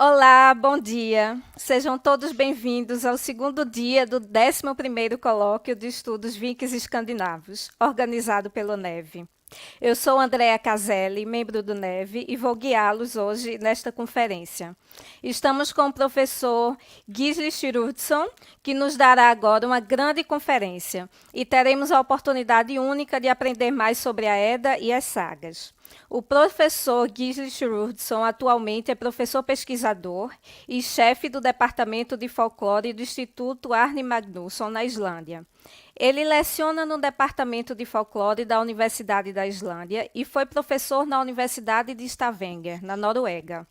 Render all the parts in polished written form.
Olá, bom dia. Sejam todos bem-vindos ao segundo dia do 11º Colóquio de Estudos Vikings Escandinavos, organizado pelo NEVE. Eu sou Andrea Caselli, membro do NEVE, e vou guiá-los hoje nesta conferência. Estamos com o professor Gísli Sigurðsson, que nos dará agora uma grande conferência, e teremos a oportunidade única de aprender mais sobre a Edda e as sagas. O professor Gísli Sigurðsson atualmente é professor pesquisador e chefe do Departamento de Folklore do Instituto Árni Magnusson, na Islândia. Ele leciona no Departamento de Folklore da Universidade da Islândia e foi professor na Universidade de Stavanger, na Noruega.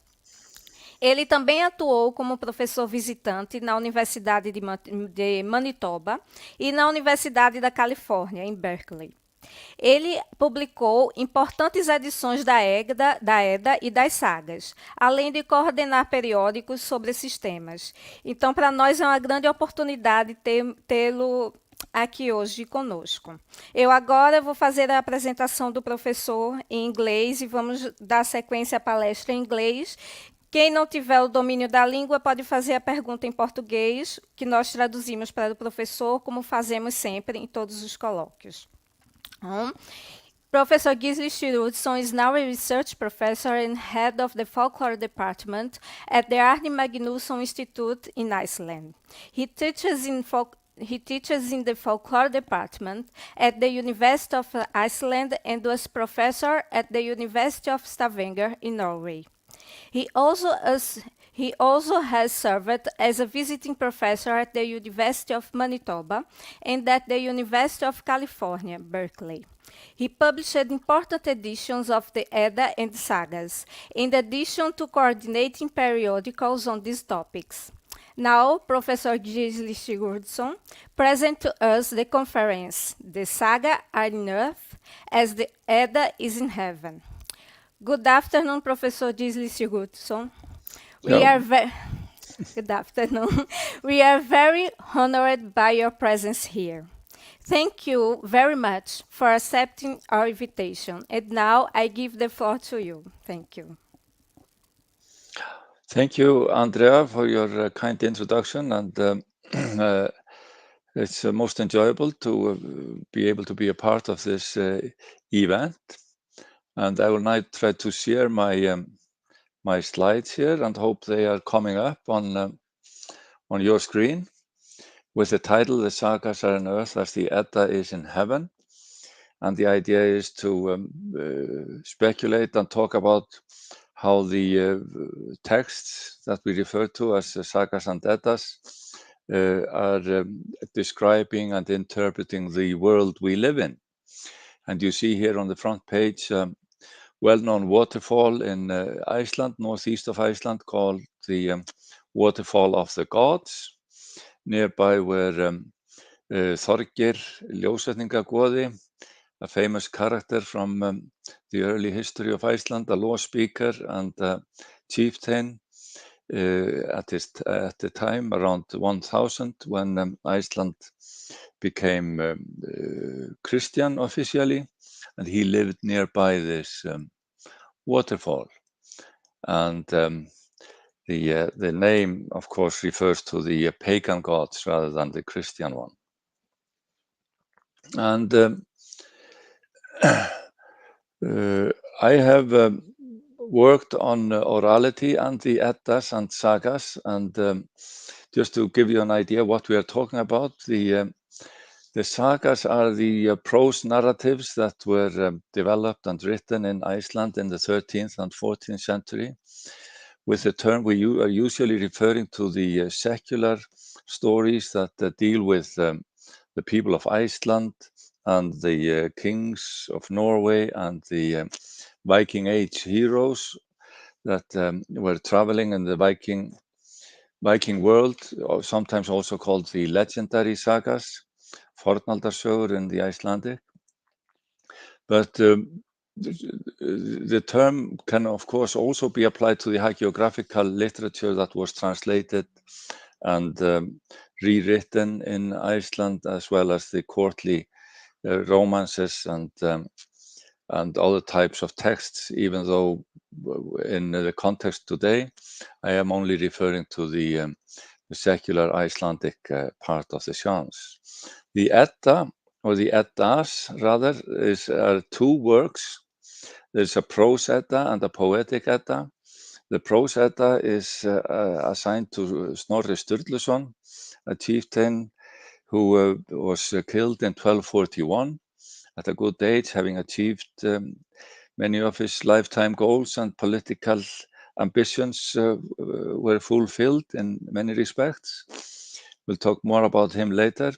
Ele também atuou como professor visitante na Universidade de Manitoba e na Universidade da Califórnia, em Berkeley. Ele publicou importantes edições da Edda e das Sagas, além de coordenar periódicos sobre esses temas. Então, para nós é uma grande oportunidade tê-lo aqui hoje conosco. Eu agora vou fazer a apresentação do professor em inglês e vamos dar sequência à palestra em inglês. Quem não tiver o domínio da língua pode fazer a pergunta em português, que nós traduzimos para o professor, como fazemos sempre em todos os colóquios. Professor Gísli Sigurðsson is now a research professor and head of the folklore department at the Árni Magnusson Institute in Iceland. He teaches in the folklore department at the University of Iceland and was professor at the University of Stavanger in Norway. He also has served as a visiting professor at the University of Manitoba and at the University of California, Berkeley. He published important editions of the Edda and Sagas, in addition to coordinating periodicals on these topics. Now, Professor Gísli Sigurðsson presents to us the conference, The Saga are in Earth, as the Edda is in Heaven. Good afternoon, Professor Gísli Sigurðsson. Good afternoon. We are very honored by your presence here. Thank you very much for accepting our invitation. And now I give the floor to you. Thank you. Thank you, Andrea, for your kind introduction. And it's most enjoyable to be able to be a part of this event. And I will now try to share my slides here and hope they are coming up on your screen with the title, The Sagas are on Earth as the Edda is in Heaven. And the idea is to speculate and talk about how the texts that we refer to as the Sagas and Eddas are describing and interpreting the world we live in. And you see here on the front page well-known waterfall in Iceland, northeast of Iceland, called the Waterfall of the Gods. Nearby were Þorgeir Ljósvetningagoði, a famous character from the early history of Iceland, a law speaker and chieftain at the time around 1000 when Iceland became Christian officially, and he lived nearby this waterfall. And the name, of course, refers to the pagan gods rather than the Christian one. And I have worked on orality and the Eddas and Sagas, and just to give you an idea what we are talking about, the Sagas are the prose narratives that were developed and written in Iceland in the 13th and 14th century. With the term, we are usually referring to the secular stories that deal with the people of Iceland and the kings of Norway and the Viking Age heroes that were traveling in the Viking world, or sometimes also called the legendary sagas, Fornaldarsögur in the Icelandic. But the term can, of course, also be applied to the hagiographical literature that was translated and rewritten in Iceland, as well as the courtly romances and and other types of texts, even though in the context today, I am only referring to the secular Icelandic part of the genres. The Edda, or the Eddas rather, are two works. There's a prose Edda and a poetic Edda. The prose Edda is assigned to Snorri Sturluson, a chieftain who was killed in 1241 at a good age, having achieved many of his lifetime goals, and political ambitions were fulfilled in many respects. We'll talk more about him later.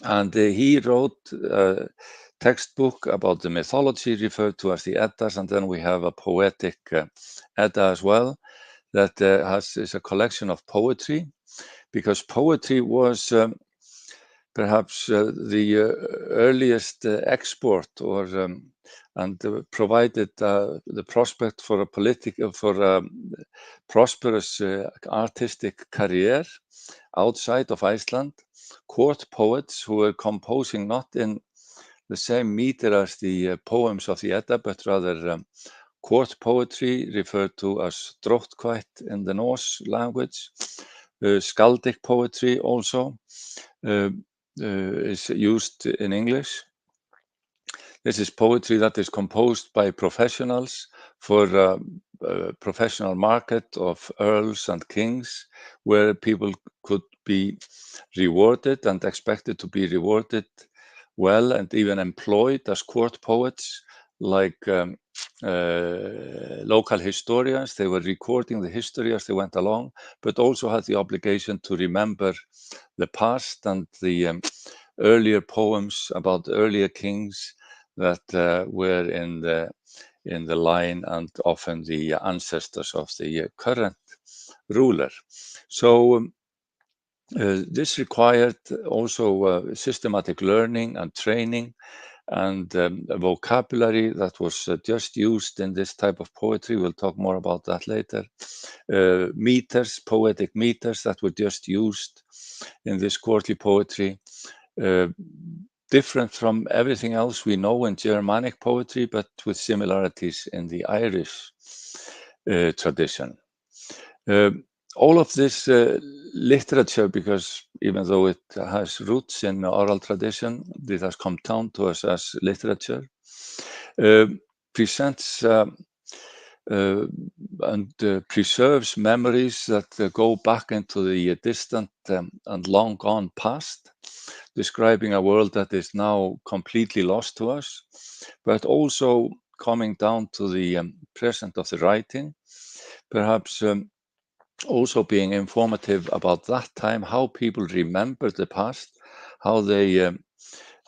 And he wrote a textbook about the mythology referred to as the Eddas, and then we have a poetic Edda as well that is a collection of poetry, because poetry was perhaps the earliest export, or and provided the prospect for a prosperous artistic career outside of Iceland. Court poets who were composing not in the same meter as the poems of the Edda, but rather court poetry, referred to as dróttkvætt in the Norse language. Skaldic poetry also is used in English. This is poetry that is composed by professionals for a professional market of earls and kings, where people could be rewarded and expected to be rewarded well, and even employed as court poets, like local historians. They were recording the history as they went along, but also had the obligation to remember the past and the earlier poems about earlier kings that were in the line and often the ancestors of the current ruler. So this required also systematic learning and training, and a vocabulary that was just used in this type of poetry. We'll talk more about that later. Meters, poetic meters that were just used in this courtly poetry. Different from everything else we know in Germanic poetry, but with similarities in the Irish tradition. All of this literature, because even though it has roots in oral tradition, it has come down to us as literature, presents and preserves memories that go back into the distant and long gone past, describing a world that is now completely lost to us, but also coming down to the present of the writing, perhaps also being informative about that time, how people remember the past, how they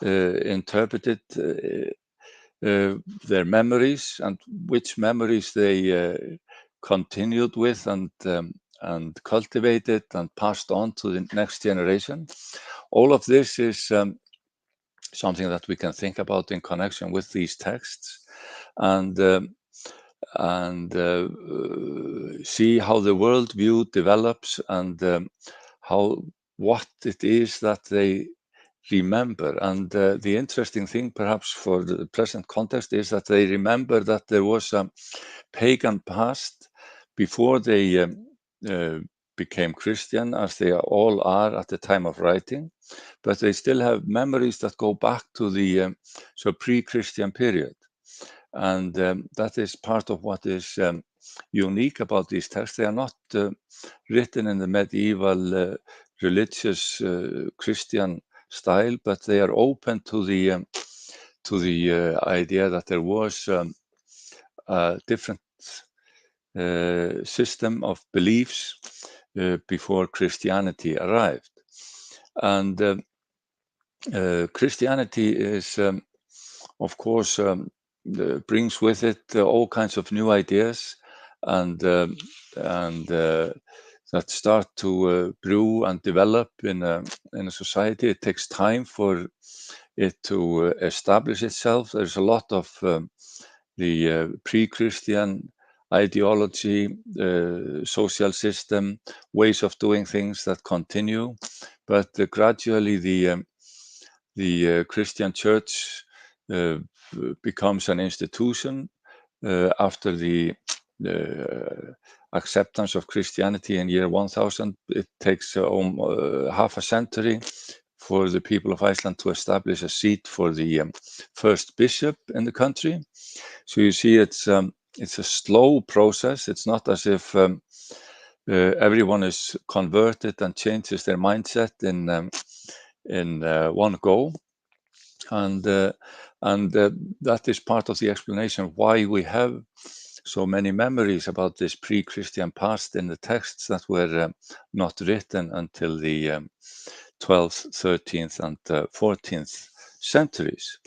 interpreted their memories, and which memories they continued with and cultivated and passed on to the next generation. All of this is something that we can think about in connection with these texts, and see how the worldview develops, and what it is that they remember. And the interesting thing, perhaps for the present context, is that they remember that there was a pagan past before they became Christian, as they all are at the time of writing, but they still have memories that go back to the pre-Christian period. And that is part of what is unique about these texts. They are not written in the medieval religious Christian style, but they are open to the idea that there was a different system of beliefs before Christianity arrived. And Christianity is, of course, brings with it all kinds of new ideas, and that start to brew and develop in a society. It takes time for it to establish itself. There's a lot of the pre-Christian ideology, social system, ways of doing things that continue, but gradually the Christian church becomes an institution after the acceptance of Christianity in year 1000. It takes half a century for the people of Iceland to establish a seat for the first bishop in the country. So you see, it's a slow process. It's not as if everyone is converted and changes their mindset in one go, and that is part of the explanation why we have so many memories about this pre-Christian past in the texts that were not written until the 12th, 13th, and 14th centuries.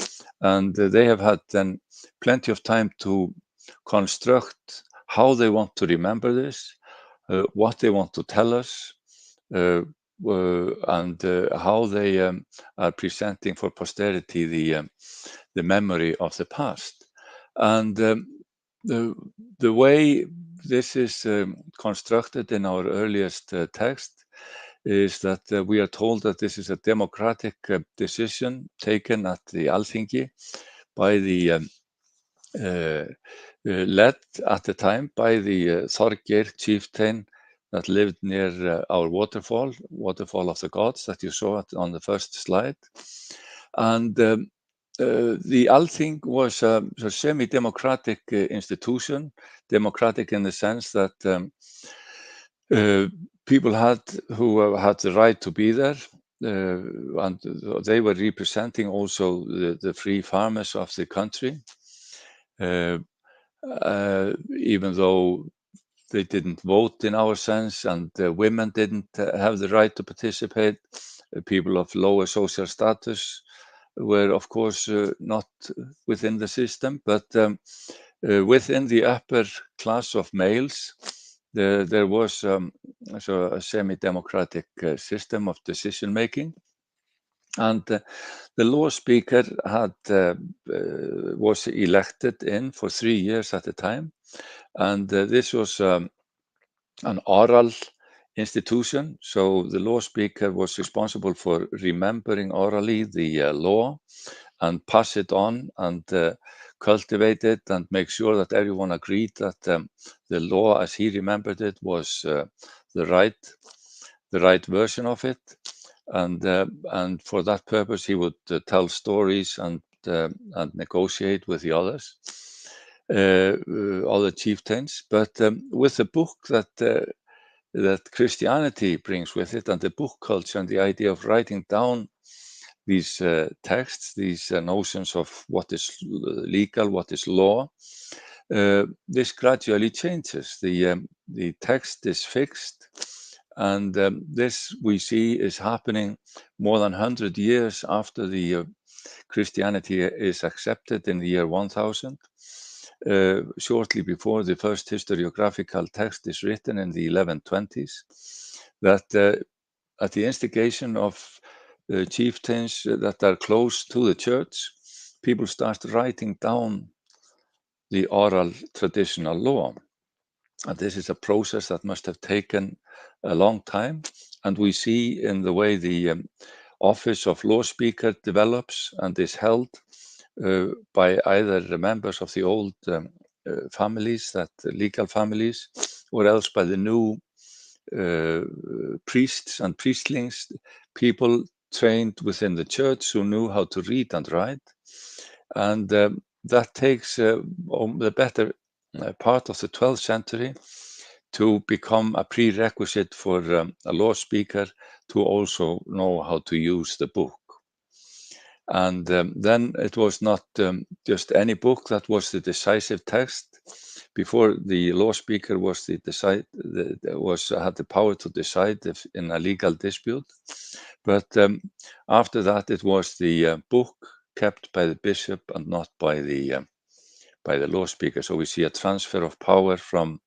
And they have had then plenty of time to construct how they want to remember this, what they want to tell us, and how they are presenting for posterity the memory of the past. And the way this is constructed in our earliest text is that we are told that this is a democratic decision taken at the Alþingi by the led at the time by the Þorgeir chieftain that lived near our waterfall of the gods that you saw on the first slide. And the Alþing was a semi-democratic institution, democratic in the sense that people who had the right to be there, and they were representing also the free farmers of the country, even though they didn't vote in our sense, and women didn't have the right to participate. People of lower social status were, of course, not within the system, but within the upper class of males, there was a semi-democratic system of decision-making. And the law speaker was elected in for 3 years at a time. And this was an oral institution. So the law speaker was responsible for remembering orally the law and pass it on and cultivate it and make sure that everyone agreed that the law as he remembered it was the right version of it. And for that purpose, he would tell stories and negotiate with the others, other chieftains. But with the book that Christianity brings with it, and the book culture, and the idea of writing down these texts, these notions of what is legal, what is law, this gradually changes. The text is fixed, and this we see is happening more than 100 years after the Christianity is accepted in the year 1000, shortly before the first historiographical text is written in the 1120s, that at the instigation of chieftains that are close to the church, people start writing down the oral traditional law. And this is a process that must have taken a long time. And we see in the way the office of law speaker develops and is held by either the members of the old families, legal families, or else by the new priests and priestlings, people trained within the church who knew how to read and write. And that takes the better part of the 12th century to become a prerequisite for a law speaker to also know how to use the book. And then it was not just any book that was the decisive text. Before, the law speaker had the power to decide if in a legal dispute. But after that, it was the book kept by the bishop and not by the law speaker. So we see a transfer of power from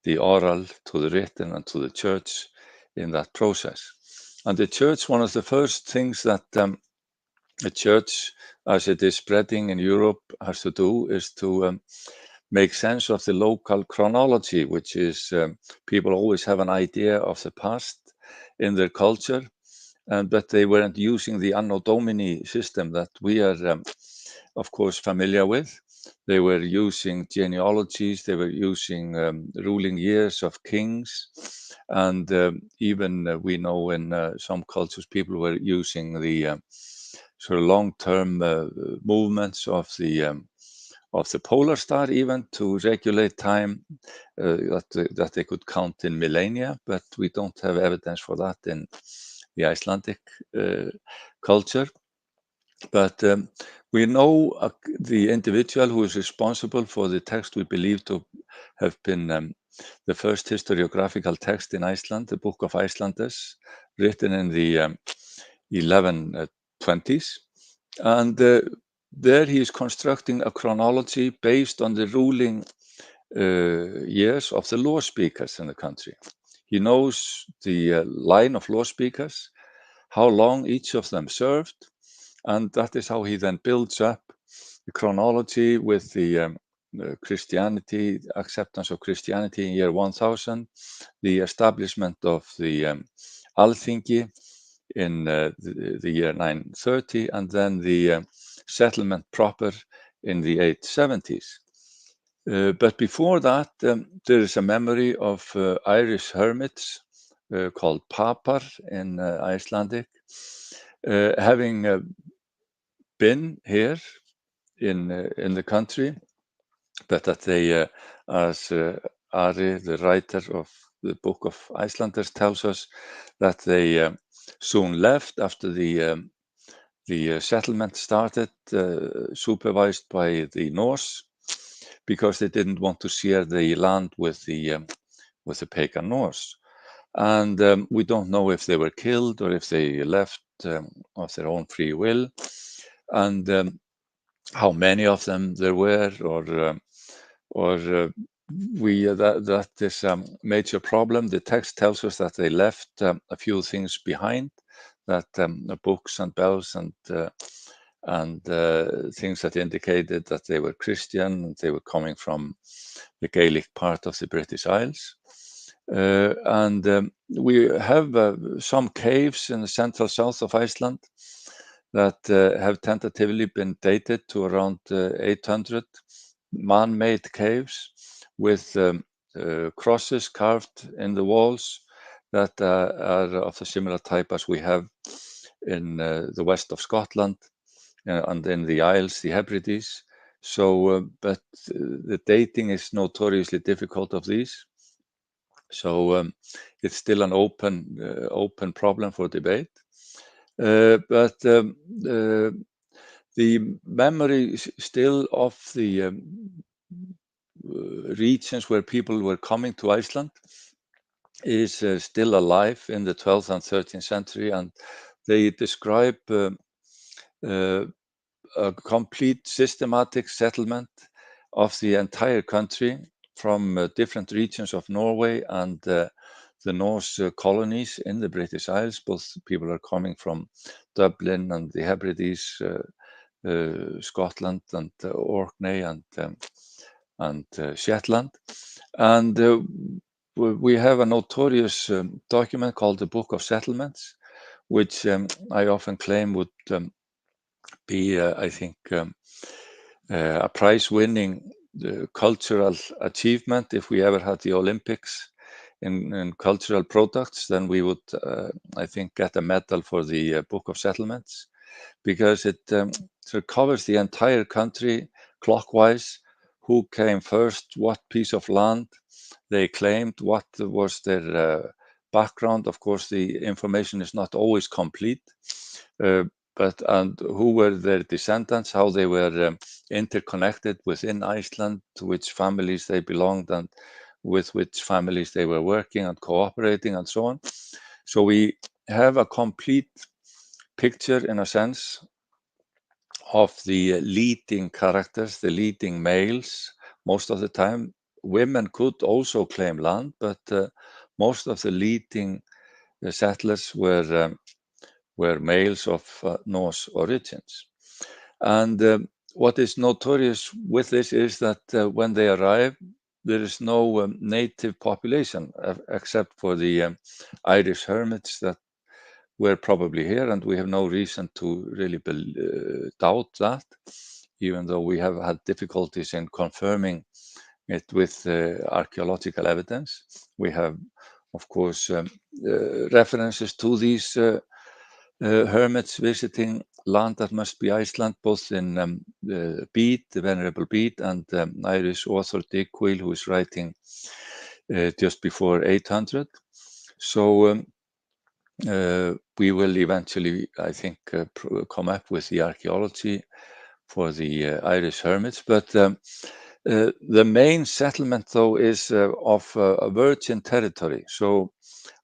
the oral to the written and to the church in that process. And the church, one of the first things that the church, as it is spreading in Europe, has to do is to make sense of the local chronology, which is people always have an idea of the past in their culture, but they weren't using the Anno Domini system that we are of course, familiar with. They were using genealogies, they were using ruling years of kings, and even we know in some cultures people were using the sort of long-term movements of the polar star even to regulate time, that they could count in millennia, but we don't have evidence for that in the Icelandic culture. But we know the individual who is responsible for the text we believe to have been the first historiographical text in Iceland, the Book of Icelanders, written in the 1120s. And there he is constructing a chronology based on the ruling years of the law speakers in the country. He knows the line of law speakers, how long each of them served, and that is how he then builds up the chronology with the Christianity, acceptance of Christianity in year 1000, the establishment of the Alþingi in the year 930, and then the settlement proper in the 870s. But before that, there is a memory of Irish hermits called papar in Icelandic, having been here in the country, but that they, as Ari, the writer of the Book of Icelanders, tells us that they soon left after the settlement started, supervised by the Norse, because they didn't want to share the land with the pagan Norse. And we don't know if they were killed or if they left of their own free will, and how many of them there were, or that is a major problem. The text tells us that they left a few things behind, that books and bells and things that indicated that they were Christian, and they were coming from the Gaelic part of the British Isles. And we have some caves in the central south of Iceland that have tentatively been dated to around 800, man-made caves with crosses carved in the walls that are of a similar type as we have in the west of Scotland and in the Isles, the Hebrides. So, but the dating is notoriously difficult of these. So it's still an open problem for debate. But the memory still of the regions where people were coming to Iceland is still alive in the 12th and 13th century, and they describe a complete systematic settlement of the entire country from different regions of Norway and the Norse colonies in the British Isles. Both people are coming from Dublin and the Hebrides, Scotland and Orkney and Shetland. And we have a notorious document called the Book of Settlements, which I often claim would be, I think, a prize-winning cultural achievement. If we ever had the Olympics in cultural products, then we would, I think, get a medal for the Book of Settlements, because it sort of covers the entire country clockwise. Who came first, what piece of land they claimed, what was their background. Of course, the information is not always complete, and who were their descendants, how they were interconnected within Iceland, to which families they belonged, and with which families they were working and cooperating, and so on. So we have a complete picture, in a sense, of the leading characters, the leading males. Most of the time, women could also claim land, but most of the leading settlers were males of Norse origins. And what is notorious with this is that when they arrive, there is no native population except for the Irish hermits that were probably here, and we have no reason to really doubt that. even though we have had difficulties in confirming it with archaeological evidence. We have, of course, references to these hermits visiting land that must be Iceland, both in Bede, the Venerable Bede, and Irish author Dick Quill, who is writing just before 800. So we will eventually, I think, come up with the archaeology for the Irish hermits. But the main settlement, though, is of a virgin territory. So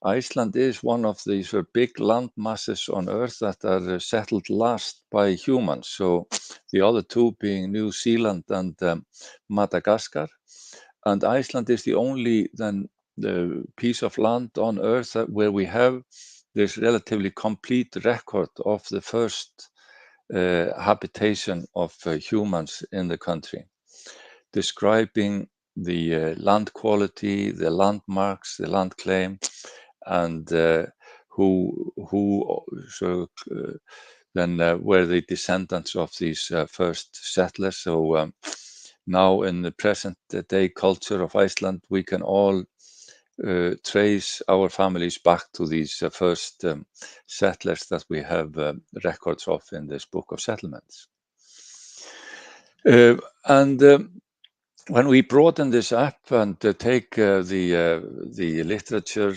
Iceland is one of these big land masses on Earth that are settled last by humans. So the other two being New Zealand and Madagascar. And Iceland is the only the piece of land on Earth where we have this relatively complete record of the first habitation of humans in the country, describing the land quality, the landmarks, the land claim, and who then were the descendants of these first settlers. So now in the present day culture of Iceland, we can all trace our families back to these first settlers that we have records of in this book of settlements. When we broaden this up and take the literature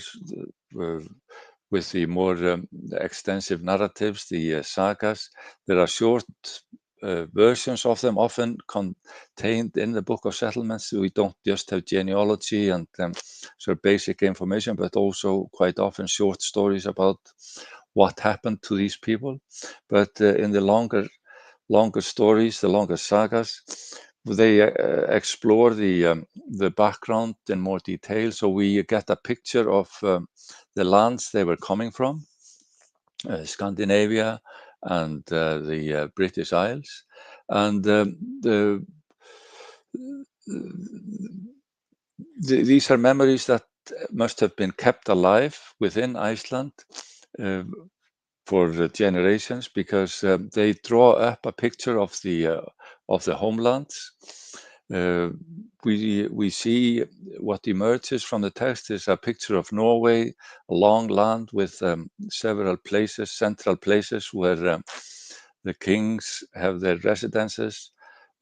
with the more extensive narratives, the sagas, there are short versions of them often contained in the Book of Settlements. We don't just have genealogy and sort of basic information, but also quite often short stories about what happened to these people. But in the longer stories, the longer sagas, they explore the background in more detail. So we get a picture of the lands they were coming from, Scandinavia and the British Isles. And these are memories that must have been kept alive within Iceland for generations, because they draw up a picture of the homelands. We see what emerges from the text is a picture of Norway, a long land with several places, central places where the kings have their residences,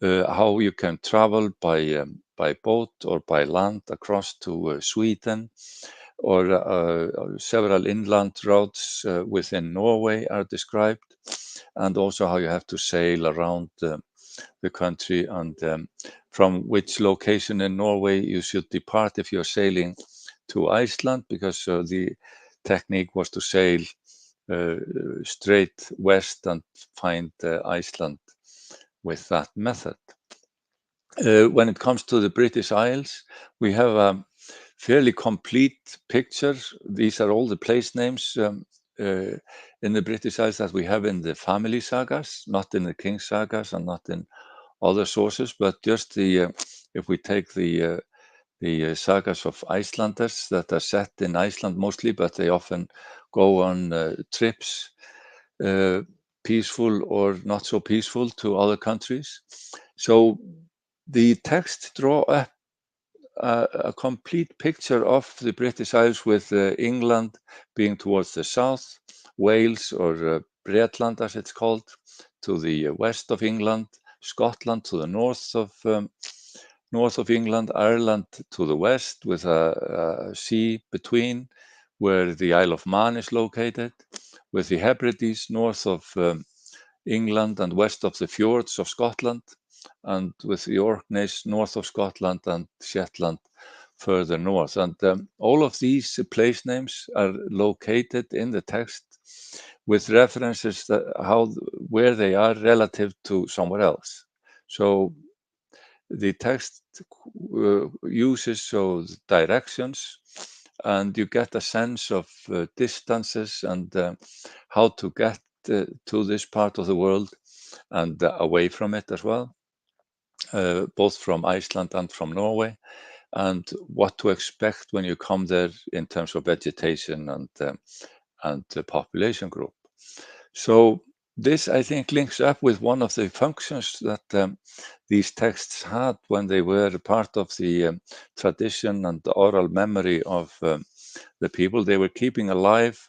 how you can travel by boat or by land across to Sweden, or several inland routes within Norway are described, and also how you have to sail around the country, and from which location in Norway you should depart if you're sailing to Iceland, because the technique was to sail straight west and find Iceland with that method. When it comes to the British Isles, we have a fairly complete picture. These are all the place names in the British Isles that we have in the family sagas, not in the king sagas and not in other sources, but just if we take the sagas of Icelanders that are set in Iceland mostly, but they often go on trips, peaceful or not so peaceful, to other countries. So the text draw up a complete picture of the British Isles, with England being towards the south, Wales, or Bretland as it's called, to the west of England, Scotland to the north of England, Ireland to the west, with a sea between, where the Isle of Man is located, with the Hebrides north of England and west of the fjords of Scotland, and with the Orkneys north of Scotland and Shetland further north. And all of these place names are located in the text with references where they are relative to somewhere else. So the text uses directions, and you get a sense of distances and how to get to this part of the world and away from it as well, both from Iceland and from Norway, and what to expect when you come there in terms of vegetation and the population group. So This, I think, links up with one of the functions that these texts had when they were part of the tradition and the oral memory of the people. They were keeping alive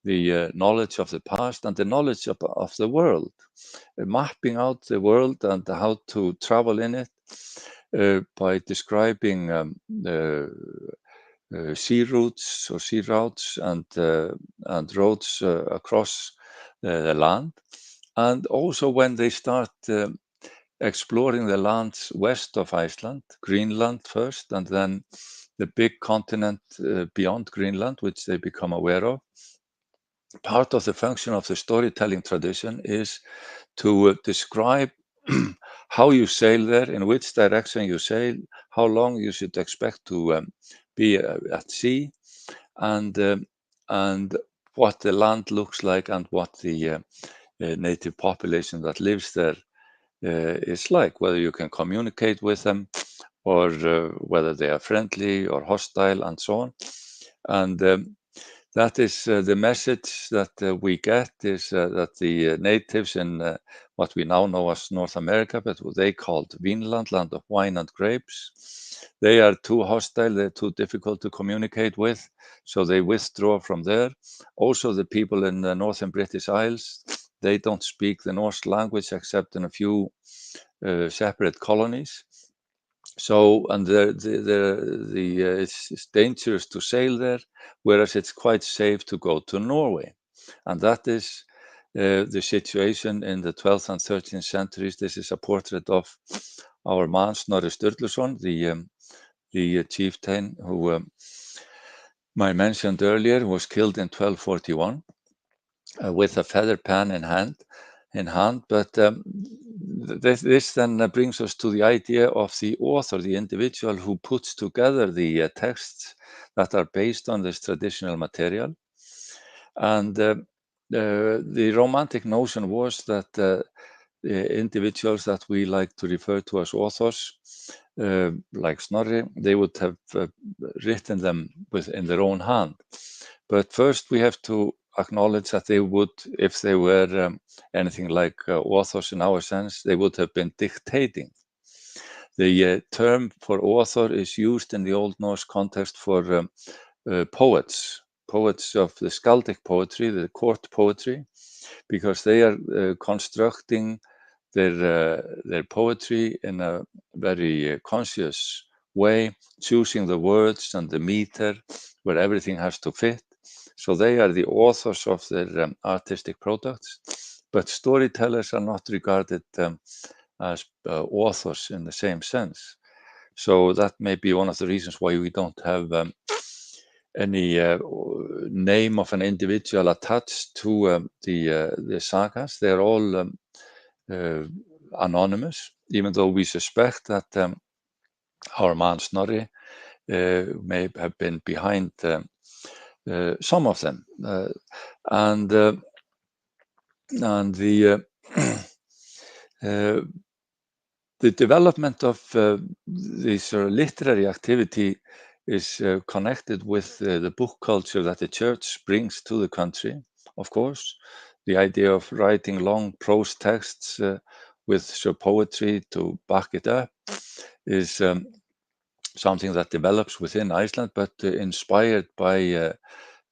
the knowledge of the past and the knowledge of the world, mapping out the world and how to travel in it by describing sea routes or sea routes and roads across the land. And also when they start exploring the lands west of Iceland, Greenland first, and then the big continent beyond Greenland, which they become aware of. Part of the function of the storytelling tradition is to describe how you sail there, in which direction you sail, how long you should expect to be at sea, and what the land looks like and what the native population that lives there is like, whether you can communicate with them or whether they are friendly or hostile and so on. And that is the message that we get is that the natives in what we now know as North America, but what they called Vinland, land of wine and grapes, they are too hostile, they're too difficult to communicate with, so they withdraw from there. Also, the people in the Northern British Isles, they don't speak the Norse language except in a few separate colonies. So, and it's dangerous to sail there, whereas it's quite safe to go to Norway. And that is the situation in the 12th and 13th centuries. This is a portrait of our man Snorri Sturluson, the chieftain who I mentioned earlier, was killed in 1241 with a feather pen in hand. But this then brings us to the idea of the author, the individual who puts together the texts that are based on this traditional material. And the romantic notion was that individuals that we like to refer to as authors, like Snorri, they would have written them in their own hand. But first we have to acknowledge that they would, if they were anything like authors in our sense, they would have been dictating. The term for author is used in the Old Norse context for poets of the skaldic poetry, the court poetry, because they are constructing their poetry in a very conscious way, choosing the words and the meter where everything has to fit. So they are the authors of their artistic products, but storytellers are not regarded as authors in the same sense. So that may be one of the reasons why we don't have any name of an individual attached to the sagas. They're all anonymous, even though we suspect that our man Snorri may have been behind some of them. And the the development of this literary activity is connected with the book culture that the church brings to the country, of course. The idea of writing long prose texts with poetry to back it up is something that develops within Iceland, but inspired by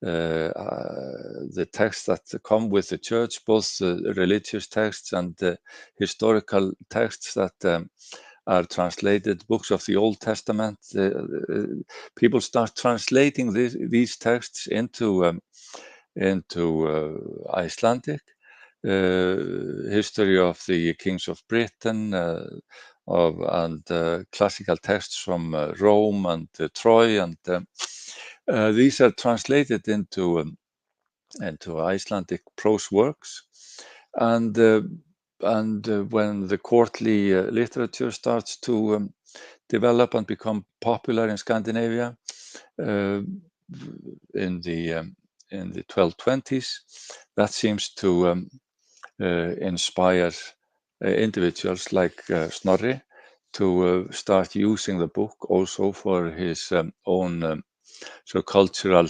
the texts that come with the church, both religious texts and historical texts that are translated, books of the Old Testament. People start translating these texts into Icelandic. History of the kings of Britain, and classical texts from Rome and Troy, and these are translated into Icelandic prose works, and when the courtly literature starts to develop and become popular in Scandinavia in the 1220s, that seems to inspire individuals like Snorri to start using the book also for his own cultural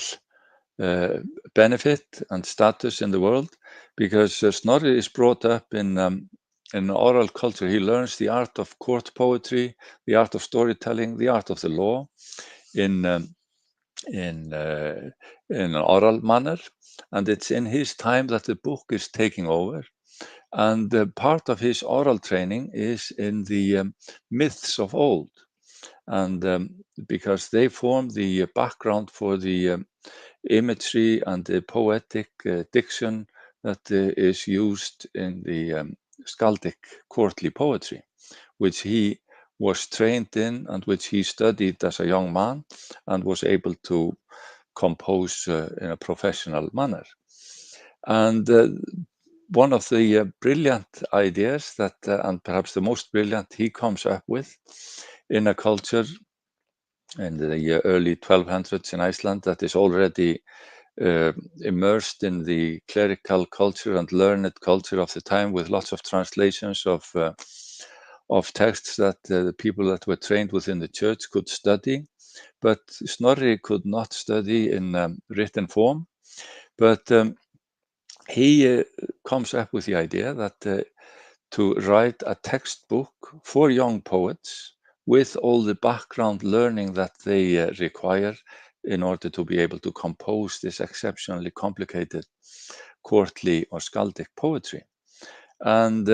benefit and status in the world, because Snorri is brought up in oral culture. He learns the art of court poetry, the art of storytelling, the art of the law in an oral manner, and it's in his time that the book is taking over. And part of his oral training is in the myths of old, and because they form the background for the imagery and the poetic diction that is used in the skaldic courtly poetry, which he was trained in and which he studied as a young man and was able to compose in a professional manner. And one of the brilliant ideas that, and perhaps the most brilliant, he comes up with in a culture in the early 1200s in Iceland that is already immersed in the clerical culture and learned culture of the time, with lots of translations of texts that the people that were trained within the church could study. But Snorri could not study in written form. But he comes up with the idea that to write a textbook for young poets with all the background learning that they require in order to be able to compose this exceptionally complicated courtly or skaldic poetry. And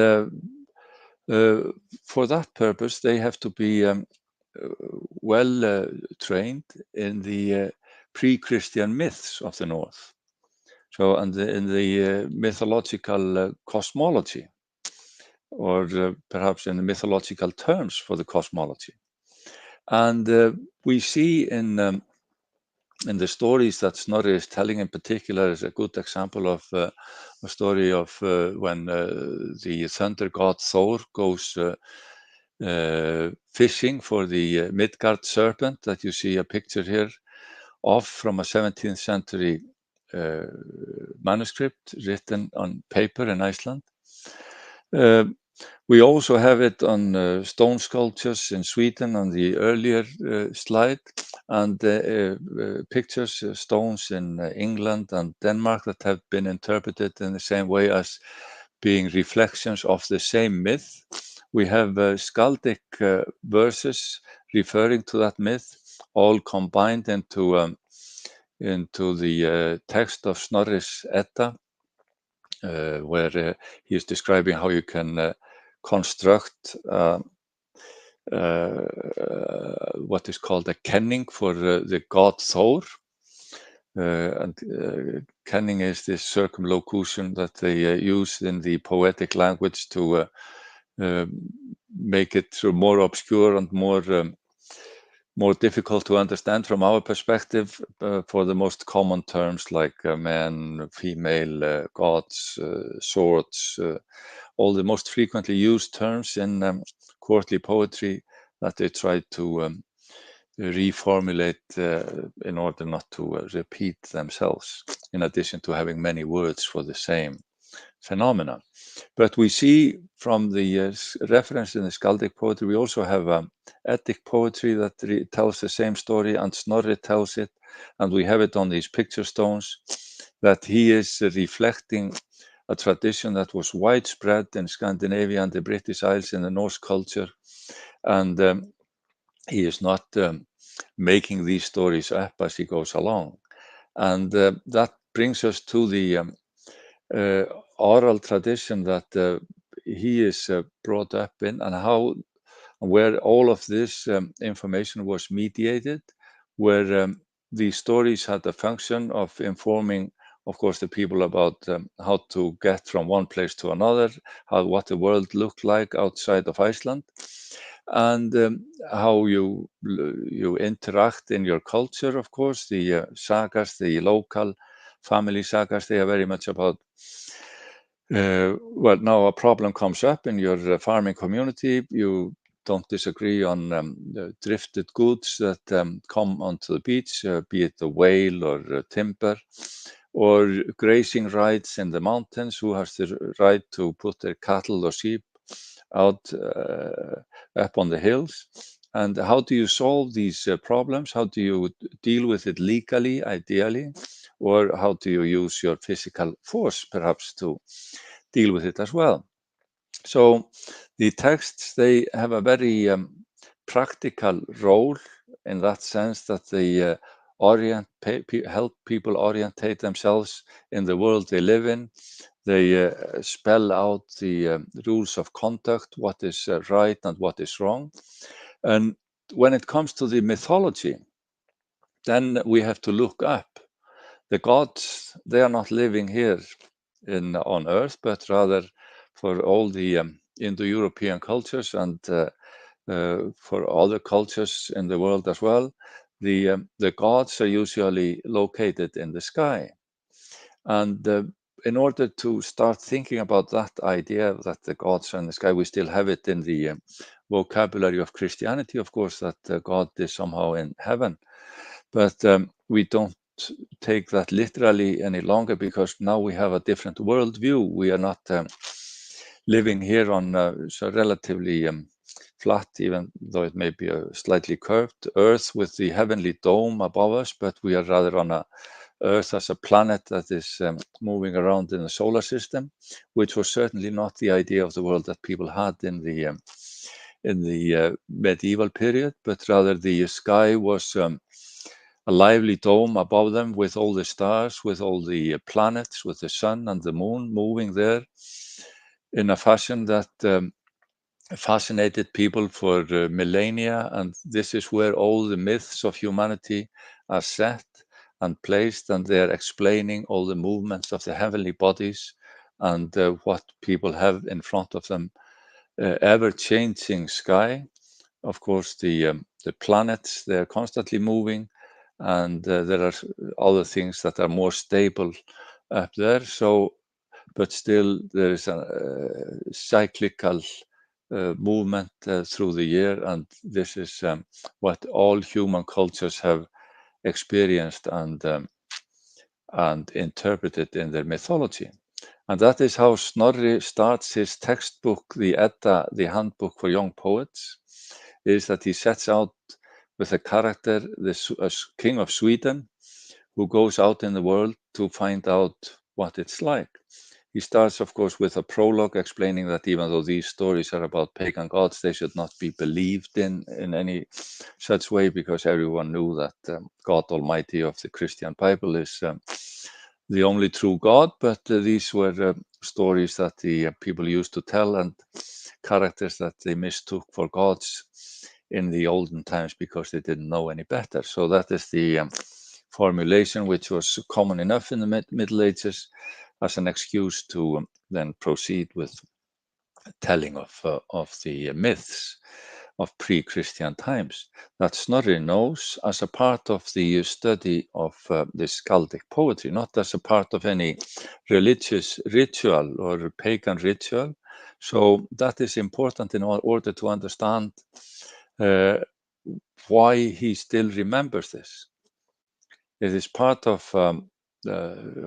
for that purpose, they have to be well trained in the pre-Christian myths of the North. So, and in the mythological cosmology, or perhaps in the mythological terms for the cosmology. And we see in the stories that Snorri is telling in particular is a good example of a story of when the thunder god Thor goes fishing for the Midgard serpent that you see a picture here of from a 17th century manuscript written on paper in Iceland. We also have it on stone sculptures in Sweden on the earlier slide, and pictures, stones in England and Denmark that have been interpreted in the same way as being reflections of the same myth. We have skaldic verses referring to that myth, all combined into the text of Snorri's Edda, where he is describing how you can construct what is called a kenning for the god Thor. And kenning is this circumlocution that they use in the poetic language to make it more obscure and more difficult to understand from our perspective for the most common terms like man, female, gods, swords, all the most frequently used terms in courtly poetry that they try to reformulate in order not to repeat themselves, in addition to having many words for the same phenomena. But we see from the reference in the skaldic poetry, we also have Eddic poetry that tells the same story, and Snorri tells it, and we have it on these picture stones, that he is reflecting a tradition that was widespread in Scandinavia and the British Isles in the Norse culture, and he is not making these stories up as he goes along. And that brings us to the oral tradition that he is brought up in, and where all of this information was mediated, where the stories had the function of informing, of course, the people about how to get from one place to another, what the world looked like outside of Iceland, and how you interact in your culture. Of course, the sagas, the local family sagas, they are very much about well, now a problem comes up in your farming community. You don't disagree on the drifted goods that come onto the beach, be it a whale or timber, or grazing rights in the mountains. Who has the right to put their cattle or sheep out up on the hills? And how do you solve these problems? How do you deal with it legally, ideally? Or how do you use your physical force, perhaps, to deal with it as well? So the texts, they have a very practical role in that sense that they help people orientate themselves in the world they live in. They spell out the rules of conduct, what is right and what is wrong. And when it comes to the mythology, then we have to look up. The gods, they are not living here on Earth, but rather for all the Indo-European cultures and for other cultures in the world as well, the gods are usually located in the sky. And in order to start thinking about that idea that the gods are in the sky, we still have it in the vocabulary of Christianity, of course, that God is somehow in heaven. But we don't take that literally any longer because now we have a different worldview. We are not living here on so relatively flat, even though it may be a slightly curved Earth with the heavenly dome above us, but we are rather on a Earth as a planet that is moving around in the solar system, which was certainly not the idea of the world that people had in the medieval period, but rather the sky was a lively dome above them with all the stars, with all the planets, with the sun and the moon moving there in a fashion that fascinated people for millennia. And this is where all the myths of humanity are set and placed, and they're explaining all the movements of the heavenly bodies and what people have in front of them, ever-changing sky. Of course, the planets, they're constantly moving, and there are other things that are more stable up there. So, but still there is a cyclical movement through the year, and this is what all human cultures have experienced and interpreted in their mythology. And that is how Snorri starts his textbook, the Edda, the handbook for young poets, is that he sets out with a character, a king of Sweden, who goes out in the world to find out what it's like. He starts, of course, with a prologue explaining that even though these stories are about pagan gods, they should not be believed in any such way, because everyone knew that God Almighty of the Christian Bible is the only true God. But these were stories that the people used to tell, and characters that they mistook for gods in the olden times because they didn't know any better. So that is the formulation, which was common enough in the Middle Ages as an excuse to then proceed with telling of the myths of pre-Christian times that Snorri knows as a part of the study of this Gaelic poetry, not as a part of any religious ritual or pagan ritual. So that is important in order to understand why he still remembers this. It is part of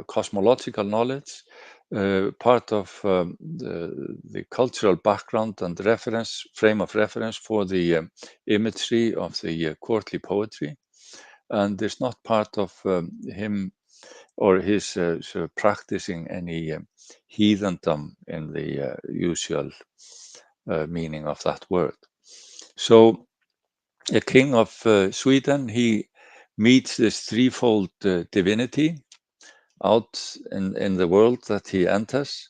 cosmological knowledge, part of the cultural background and frame of reference for the imagery of the courtly poetry, and it's not part of him or his sort of practicing any heathendom in the usual meaning of that word. So, a king of Sweden, he meets this threefold divinity out in the world that he enters,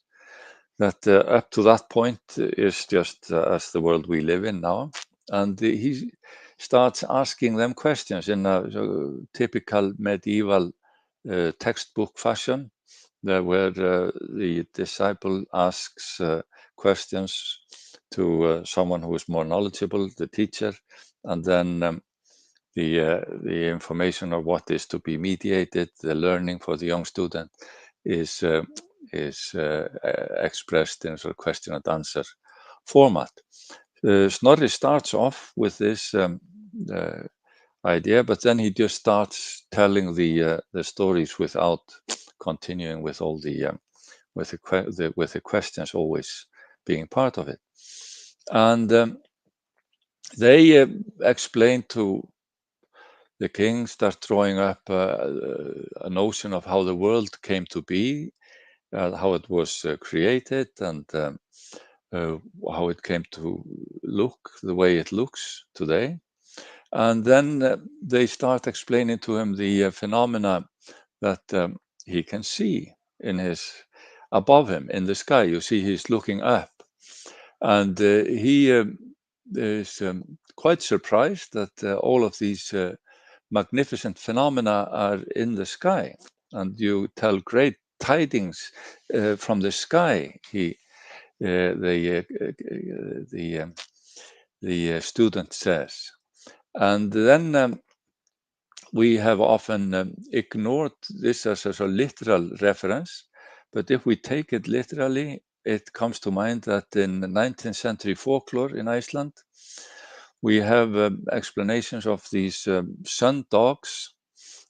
that up to that point is just as the world we live in now. And he starts asking them questions in a typical medieval textbook fashion, where the disciple asks questions to someone who is more knowledgeable, the teacher, and then the information of what is to be mediated, the learning for the young student is expressed in sort of question and answer format. Snorri starts off with this idea, but then he just starts telling the stories without continuing with all the with the questions always being part of it. And they explained to the king, start drawing up a notion of how the world came to be, how it was created, and how it came to look the way it looks today. And then they start explaining to him the phenomena that he can see above him in the sky. You see, he's looking up, and he is quite surprised that all of these magnificent phenomena are in the sky, and you tell great tidings from the sky. The student says, and then we have often ignored this as a literal reference, but if we take it literally, it comes to mind that in the 19th century folklore in Iceland, we have explanations of these sun dogs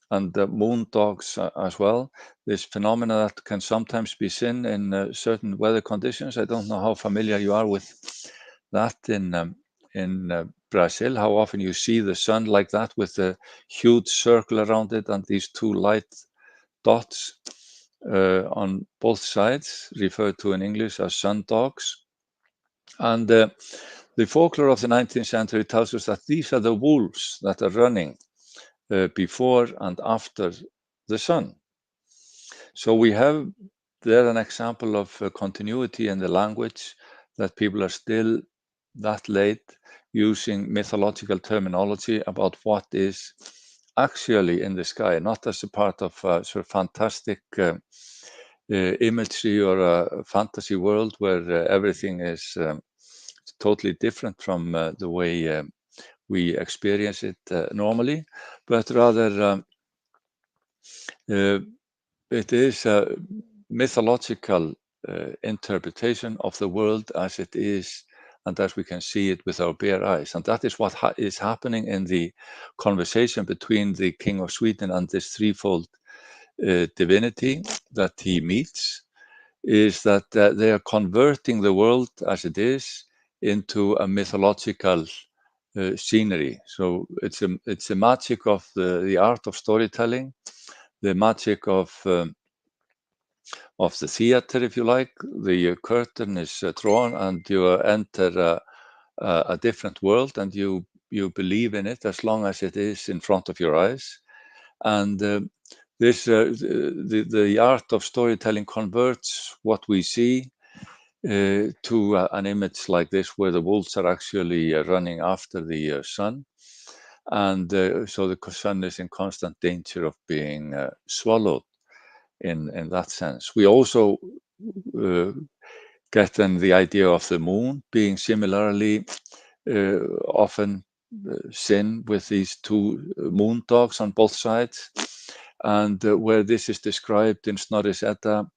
and moon dogs as well. This phenomena that can sometimes be seen in certain weather conditions. I don't know how familiar you are with that in Brazil, how often you see the sun like that with a huge circle around it and these two light dots on both sides, referred to in English as sun dogs. And the folklore of the 19th century tells us that these are the wolves that are running before and after the sun. So we have there an example of continuity in the language, that people are still that late using mythological terminology about what is actually in the sky, not as a part of sort of fantastic imagery or a fantasy world where everything is totally different from the way we experience it normally, but rather it is a mythological interpretation of the world as it is and as we can see it with our bare eyes. And that is what is happening in the conversation between the King of Sweden and this threefold divinity that he meets, is that they are converting the world as it is into a mythological scenery. So it's a magic of the art of storytelling, the magic of the theater, if you like. The curtain is drawn and you enter a different world, and you believe in it as long as it is in front of your eyes. And the art of storytelling converts what we see to an image like this, where the wolves are actually running after the sun. And so the sun is in constant danger of being swallowed in that sense. We also get then the idea of the moon being similarly often seen with these two moon dogs on both sides. And where this is described in Snorri's Edda,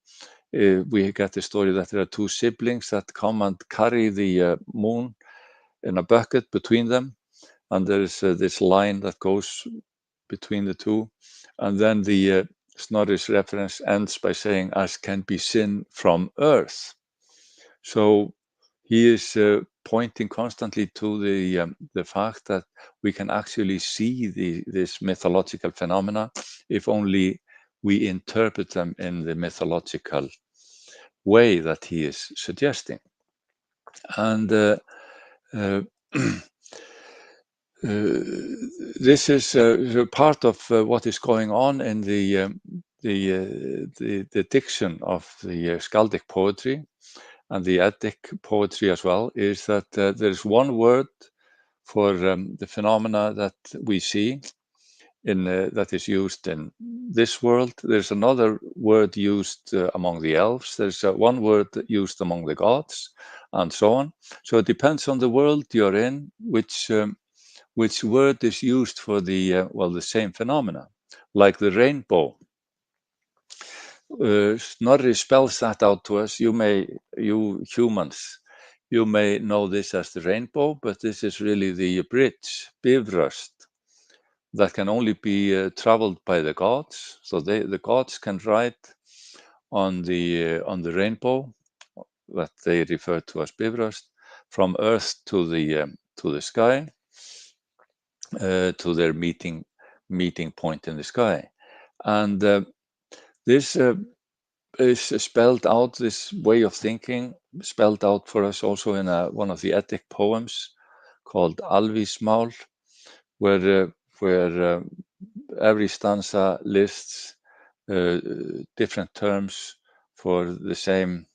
we get the story that there are two siblings that come and carry the moon in a bucket between them. And there's this line that goes between the two. And then the Snorri's reference ends by saying, as can be seen from earth. So he is pointing constantly to the fact that we can actually see this mythological phenomena if only we interpret them in the mythological way that he is suggesting. And this is part of what is going on in the diction of the Skaldic poetry and the Eddic poetry as well, is that there's one word for the phenomena that we see that is used in this world. There's another word used among the elves. There's one word used among the gods, and so on. So it depends on the world you're in, which word is used for the same phenomena, like the rainbow. Snorri spells that out to us. You humans, you may know this as the rainbow, but this is really the bridge, bifröst, that can only be traveled by the gods. So the gods can ride on the rainbow that they refer to as bifröst from earth to the sky. to their meeting point in the sky. And this is spelled out, this way of thinking, spelled out for us also in one of the Eddic poems called Alvísmál, where every stanza lists different terms for the same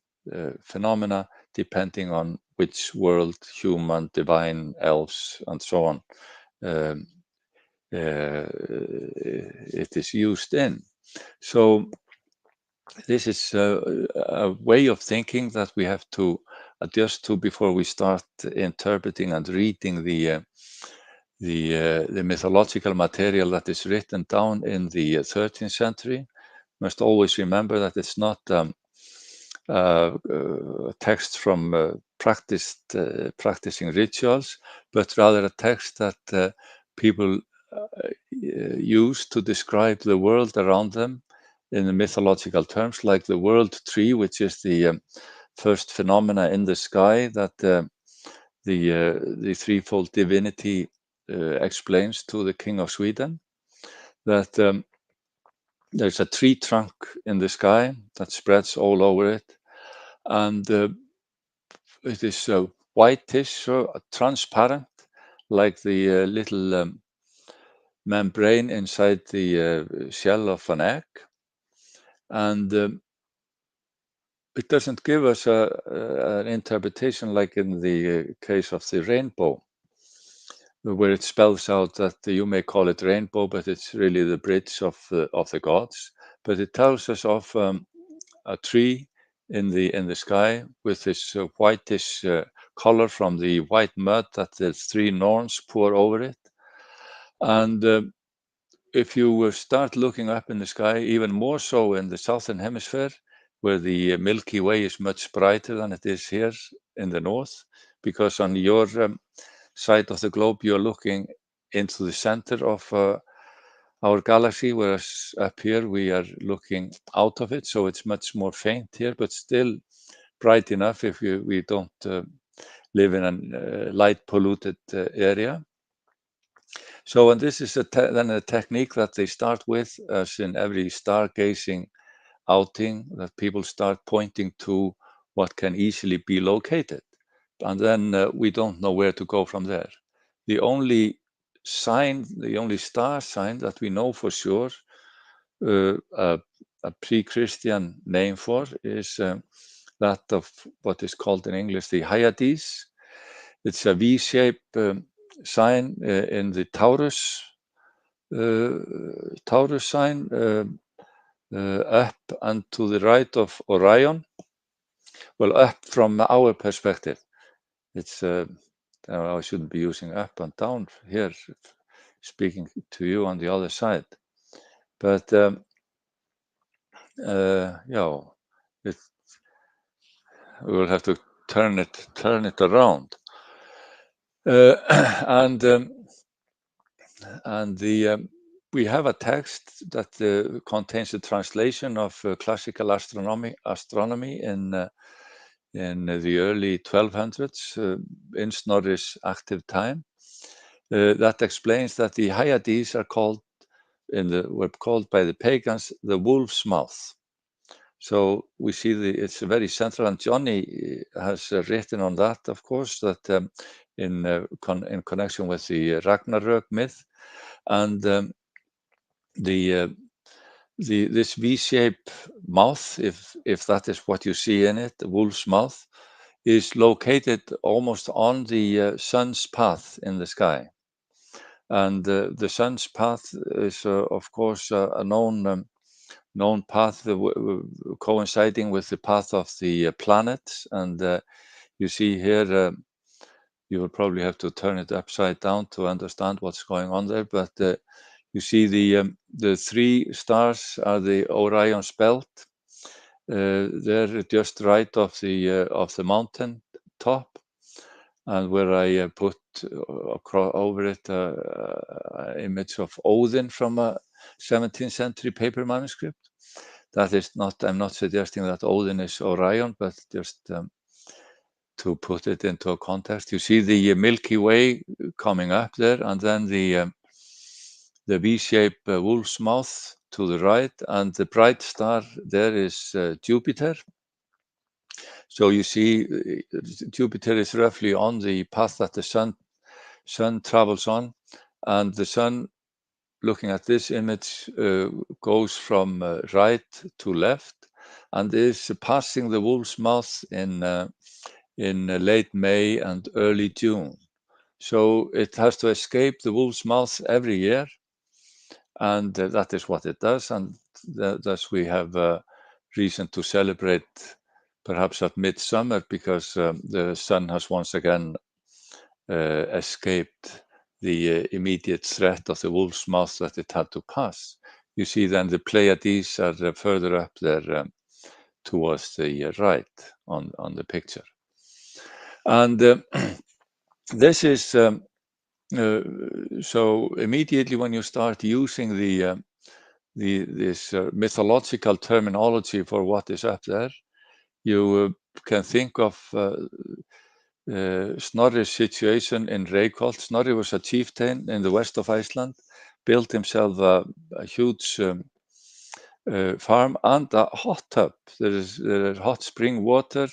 phenomena, depending on which world, human, divine, elves, and so on, it is used in. So this is a way of thinking that we have to adjust to before we start interpreting and reading the mythological material that is written down in the 13th century. Must always remember that it's not text from practicing rituals, but rather a text that people use to describe the world around them in the mythological terms, like the world tree, which is the first phenomena in the sky that the threefold divinity explains to the king of Sweden, that there's a tree trunk in the sky that spreads all over it, and it is whitish, transparent, like the little membrane inside the shell of an egg, and it doesn't give us an interpretation like in the case of the rainbow, where it spells out that you may call it rainbow, but it's really the bridge of the gods. But it tells us of a tree in the sky with this whitish color from the white mud that the three Norns pour over it. And if you start looking up in the sky, even more so in the southern hemisphere, where the Milky Way is much brighter than it is here in the north, because on your side of the globe, you're looking into the center of our galaxy, whereas up here we are looking out of it, so it's much more faint here, but still bright enough if we don't live in a light polluted area. So, and this is then a technique that they start with, as in every stargazing outing, that people start pointing to what can easily be located. And then we don't know where to go from there. The only sign, the only star sign that we know for sure, a pre-Christian name for, is that of what is called in English the Hyades. It's a V-shape sign in the Taurus sign, up and to the right of Orion. Well, up from our perspective. It's I shouldn't be using up and down here, speaking to you on the other side. But yeah, we will have to turn it around. We have a text that contains a translation of classical astronomy in the early 1200s, in Snorri's active time, that explains that the Hyades are were called by the pagans the wolf's mouth. So we see it's very central, and Johnny has written on that, of course, that in connection with the Ragnarök myth, and this V-shaped mouth, if that is what you see in it, the wolf's mouth, is located almost on the sun's path in the sky. And the sun's path is, of course, a known path coinciding with the path of the planets. And you see here, you will probably have to turn it upside down to understand what's going on there. But you see the three stars are the Orion's belt. They're just right of the mountain top, and where I put over it an image of Odin from a 17th century paper manuscript. That is not, I'm not suggesting that Odin is Orion, but just to put it into a context. You see the Milky Way coming up there, and then the V-shaped wolf's mouth to the right, and the bright star there is Jupiter. So you see, Jupiter is roughly on the path that the sun travels on, and the sun, looking at this image, goes from right to left, and is passing the wolf's mouth in late May and early June. So it has to escape the wolf's mouth every year, and that is what it does, and thus we have reason to celebrate perhaps at midsummer, because the sun has once again escaped the immediate threat of the wolf's mouth that it had to pass. You see then the Pleiades are further up there towards the right on the picture. And this is, so immediately when you start using this mythological terminology for what is up there, you can think of Snorri's situation in Reykholt. Snorri was a chieftain in the west of Iceland, built himself a huge farm and a hot tub. There is hot spring water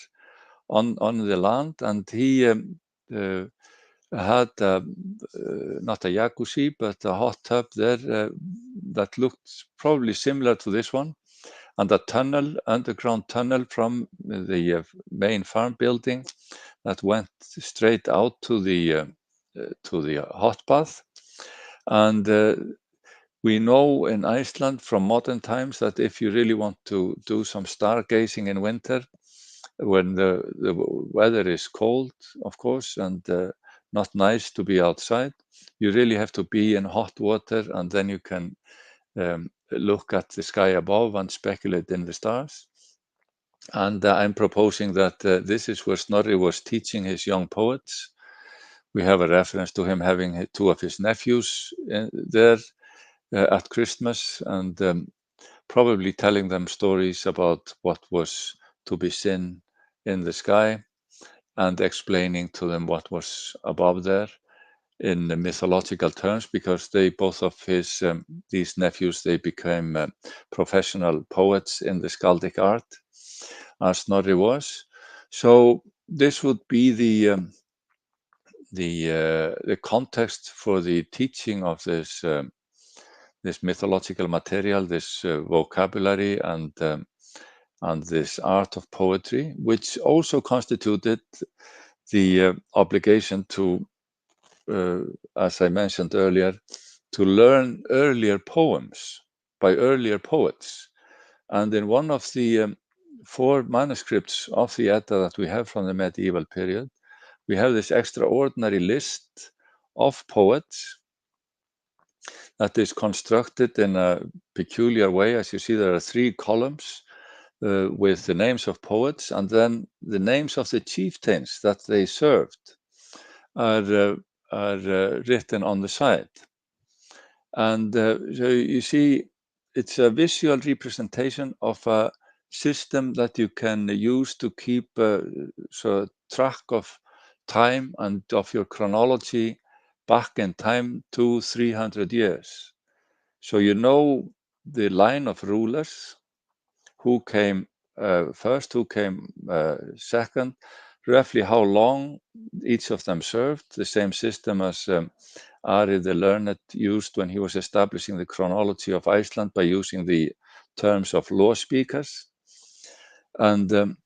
on the land, and he had not a jacuzzi, but a hot tub there that looked probably similar to this one, and a underground tunnel from the main farm building that went straight out to the hot bath. And we know in Iceland from modern times that if you really want to do some stargazing in winter, when the weather is cold, of course, and not nice to be outside, you really have to be in hot water, and then you can look at the sky above and speculate in the stars. And I'm proposing that this is where Snorri was teaching his young poets. We have a reference to him having two of his nephews there at Christmas, and probably telling them stories about what was to be seen in the sky, and explaining to them what was above there in mythological terms, because both of his these nephews, they became professional poets in the skaldic art, as Snorri was. So this would be the context for the teaching of this this mythological material, this vocabulary, and this art of poetry, which also constituted the obligation to, as I mentioned earlier, to learn earlier poems by earlier poets. And in one of the 4 manuscripts of the Edda that we have from the medieval period, we have this extraordinary list of poets that is constructed in a peculiar way. As you see, there are 3 columns with the names of poets, and then the names of the chieftains that they served are written on the side. And so you see, it's a visual representation of a system that you can use to keep track of time and of your chronology back in time 200-300 years. So you know the line of rulers, who came first, who came second, roughly how long each of them served, the same system as Ari the Learned used when he was establishing the chronology of Iceland by using the terms of law speakers. And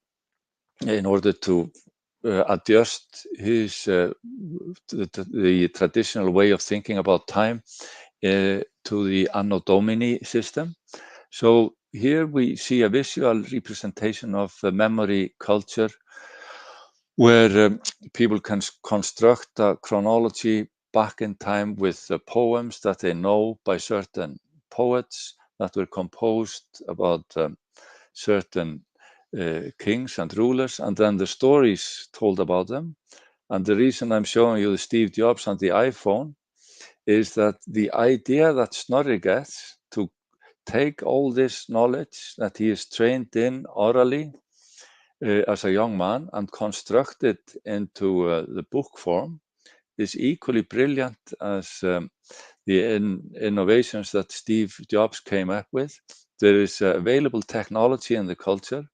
in order to adjust his the traditional way of thinking about time to the Anno Domini system. So here we see a visual representation of memory culture, where people can construct a chronology back in time with the poems that they know by certain poets that were composed about certain kings and rulers, and then the stories told about them. And the reason I'm showing you the Steve Jobs and the iPhone is that the idea that Snorri gets to take all this knowledge that he is trained in orally as a young man and construct it into the book form is equally brilliant as the innovations that Steve Jobs came up with. There is available technology in the culture,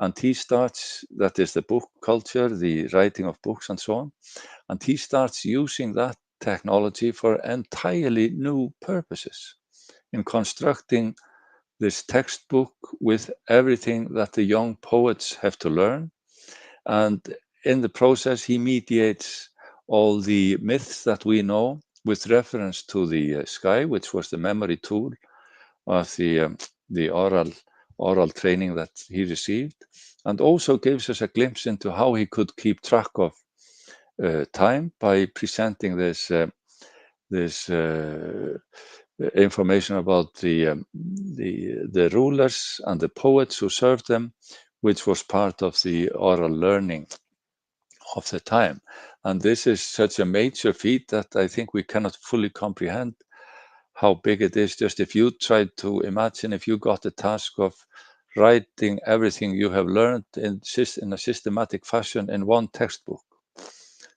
and he starts, that is the book culture, the writing of books and so on, and he starts using that technology for entirely new purposes in constructing this textbook with everything that the young poets have to learn. And in the process, he mediates all the myths that we know with reference to the sky, which was the memory tool of the oral training that he received, and also gives us a glimpse into how he could keep track of time by presenting this information about the rulers and the poets who served them, which was part of the oral learning of the time. And this is such a major feat that I think we cannot fully comprehend how big it is. Just if you try to imagine if you got the task of writing everything you have learned in a systematic fashion in one textbook.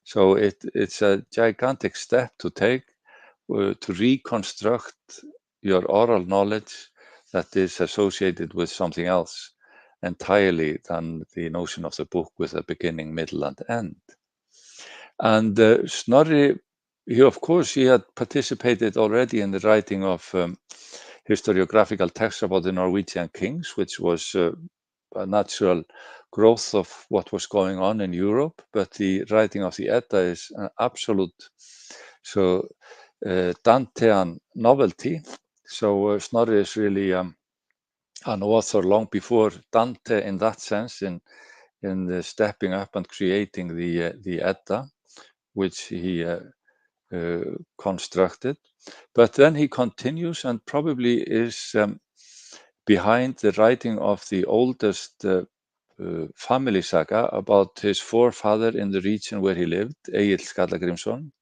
So it's a gigantic step to take to reconstruct your oral knowledge that is associated with something else entirely than the notion of the book with a beginning, middle, and end. And Snorri, he had participated already in the writing of historiographical texts about the Norwegian kings, which was a natural growth of what was going on in Europe. But the writing of the Edda is an absolute Dantean novelty. So Snorri is really an author long before Dante in that sense, in the stepping up and creating the Edda, which he constructed. But then he continues and probably is behind the writing of the oldest family saga about his forefather in the region where he lived, Egill Skallagrímsson.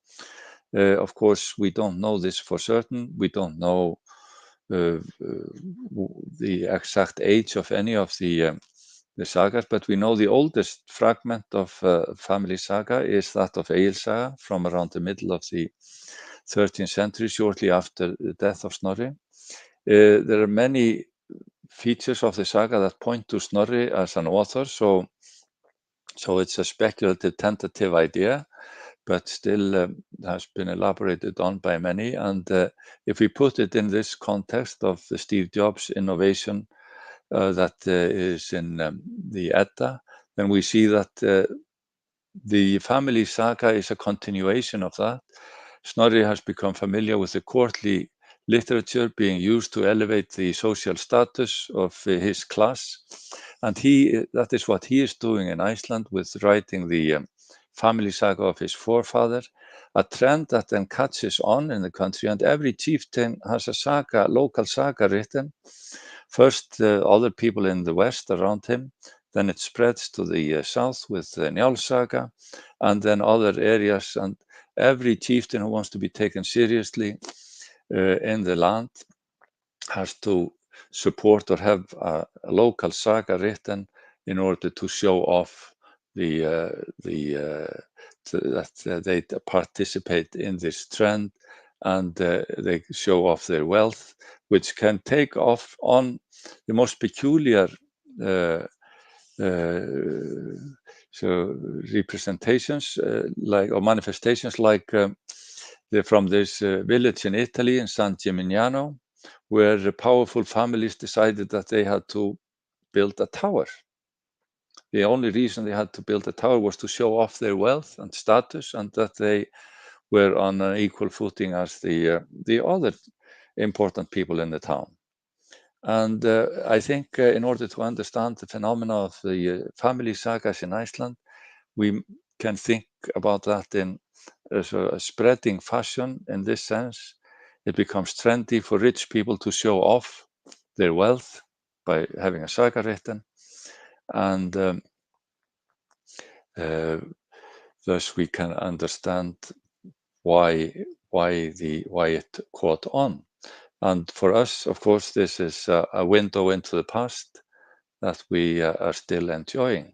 Of course, we don't know this for certain. We don't know the exact age of any of the sagas, but we know the oldest fragment of family saga is that of Egil Saga from around the middle of the 13th century, shortly after the death of Snorri. There are many features of the saga that point to Snorri as an author, so it's a speculative, tentative idea, but still has been elaborated on by many. And if we put it in this context of the Steve Jobs innovation that is in the Edda, then we see that the family saga is a continuation of that. Snorri has become familiar with the courtly literature being used to elevate the social status of his class. And that is what he is doing in Iceland with writing the family saga of his forefather, a trend that then catches on in the country, and every chieftain has a saga, local saga written. First, other people in the west around him, then it spreads to the south with the Njál saga, and then other areas, and every chieftain who wants to be taken seriously in the land has to support or have a local saga written in order to show off that they participate in this trend, and they show off their wealth, which can take off on the most peculiar representations or manifestations, like from this village in Italy in San Gimignano, where the powerful families decided that they had to build a tower. The only reason they had to build a tower was to show off their wealth and status, and that they were on an equal footing as the other important people in the town. And I think in order to understand the phenomena of the family sagas in Iceland, we can think about that in a spreading fashion. In this sense, it becomes trendy for rich people to show off their wealth by having a saga written, and thus we can understand why it caught on. And for us, of course, this is a window into the past that we are still enjoying.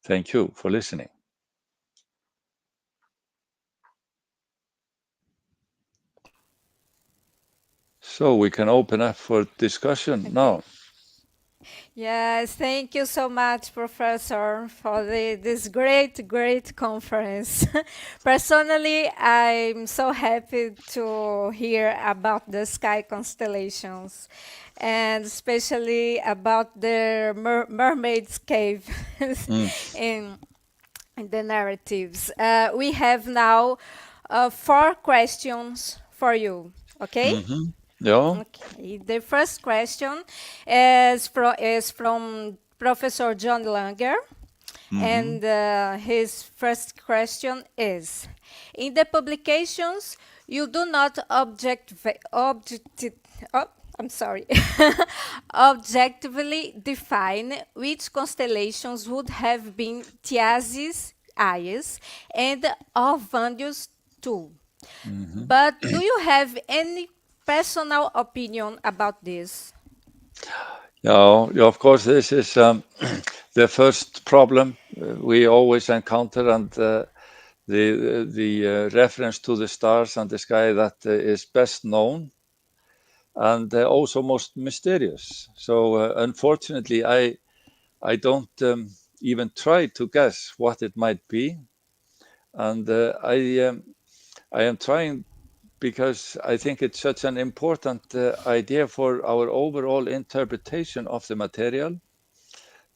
Thank you for listening. So we can open up for discussion now. Yes, thank you so much, Professor, for this great conference. Personally, I'm so happy to hear about the sky constellations, and especially about the mermaid's cave in, in the narratives. We have now 4 questions for you, okay? Mm-hmm. Yeah. Okay, the first question is from Professor John Langer, and his first question is: in the publications, you do not I'm sorry, objectively define which constellations would have been Thiazi's eyes and Orvandius too. But do you have any personal opinion about this? Yeah, of course, this is the first problem we always encounter, and the reference to the stars and the sky that is best known and also most mysterious. So unfortunately, I don't even try to guess what it might be, and I am trying because I think it's such an important idea for our overall interpretation of the material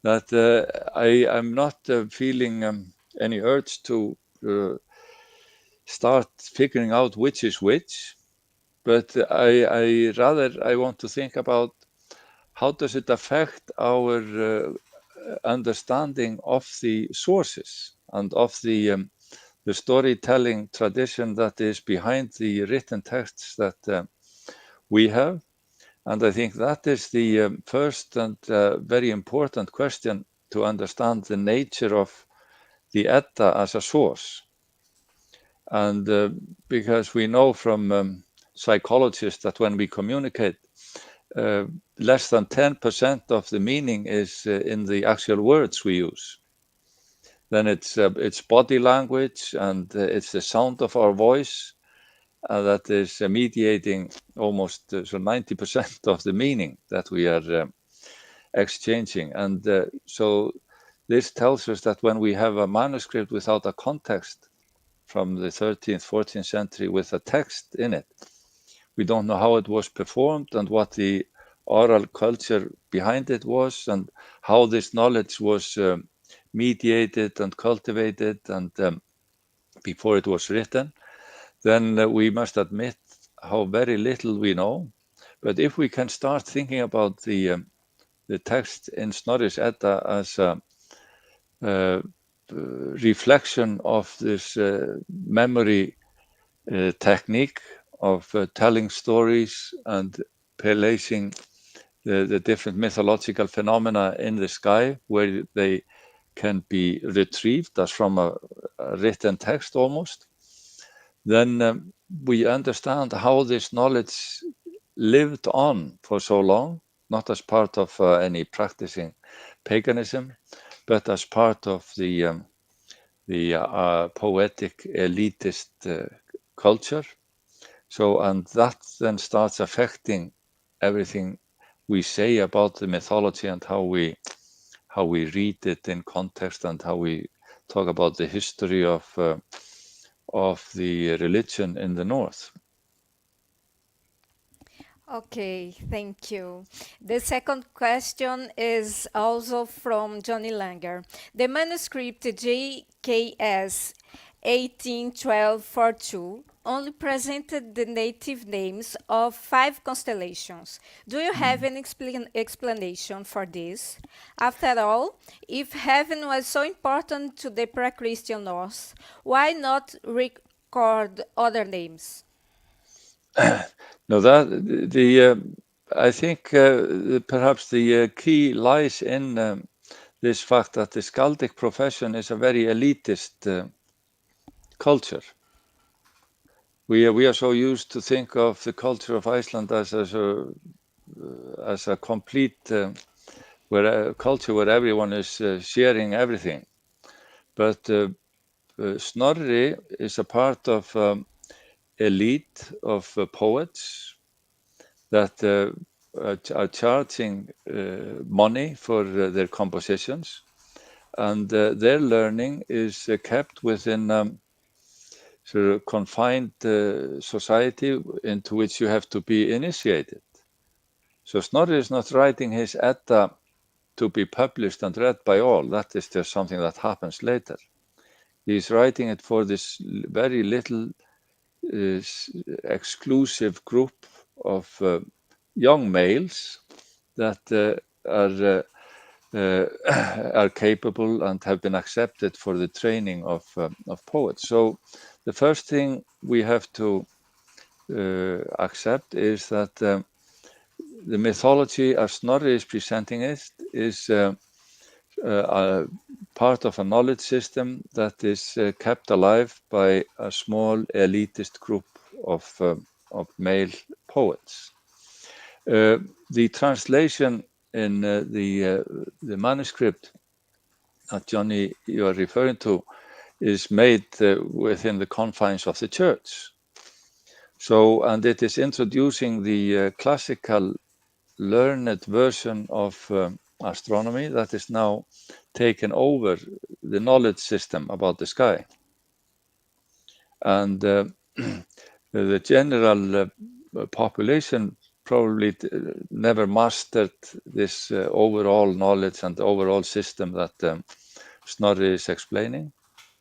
that I am not feeling any urge to start figuring out which is which, but I want to think about how does it affect our understanding of the sources and of the storytelling tradition that is behind the written texts that we have. And I think that is the first and very important question to understand the nature of the Edda as a source. And because we know from psychologists that when we communicate, less than 10% of the meaning is in the actual words we use. Then it's body language and it's the sound of our voice that is mediating almost 90% of the meaning that we are exchanging. And so this tells us that when we have a manuscript without a context from the 13th, 14th century with a text in it, we don't know how it was performed and what the oral culture behind it was and how this knowledge was mediated and cultivated and before it was written, then we must admit how very little we know. But if we can start thinking about the text in Snorri's Edda as a reflection of this memory technique of telling stories and placing the different mythological phenomena in the sky where they can be retrieved as from a written text almost, then we understand how this knowledge lived on for so long, not as part of any practicing paganism, but as part of the poetic elitist culture. So, and that then starts affecting everything we say about the mythology and how we read it in context and how we talk about the history of the religion in the north. Okay, thank you. The second question is also from Johnny Langer. The manuscript JKS 181242 only presented the native names of 5 constellations. Do you have an explanation for this? After all, if heaven was so important to the pre-Christian North, why not record other names? No, I think perhaps the key lies in this fact that the skaldic profession is a very elitist culture. We are so used to think of the culture of Iceland as a complete culture where everyone is sharing everything. But Snorri is a part of elite of poets that are charging money for their compositions, and their learning is kept within sort of confined society into which you have to be initiated. So Snorri is not writing his Edda to be published and read by all. That is just something that happens later. He's writing it for this very little exclusive group of young males that are capable and have been accepted for the training of poets. So the first thing we have to accept is that the mythology as Snorri is presenting it is a part of a knowledge system that is kept alive by a small elitist group of male poets. The translation in the manuscript that Johnny you are referring to is made within the confines of the church. So, and it is introducing the classical learned version of astronomy that is now taken over the knowledge system about the sky. And the general population probably never mastered this overall knowledge and overall system that Snorri is explaining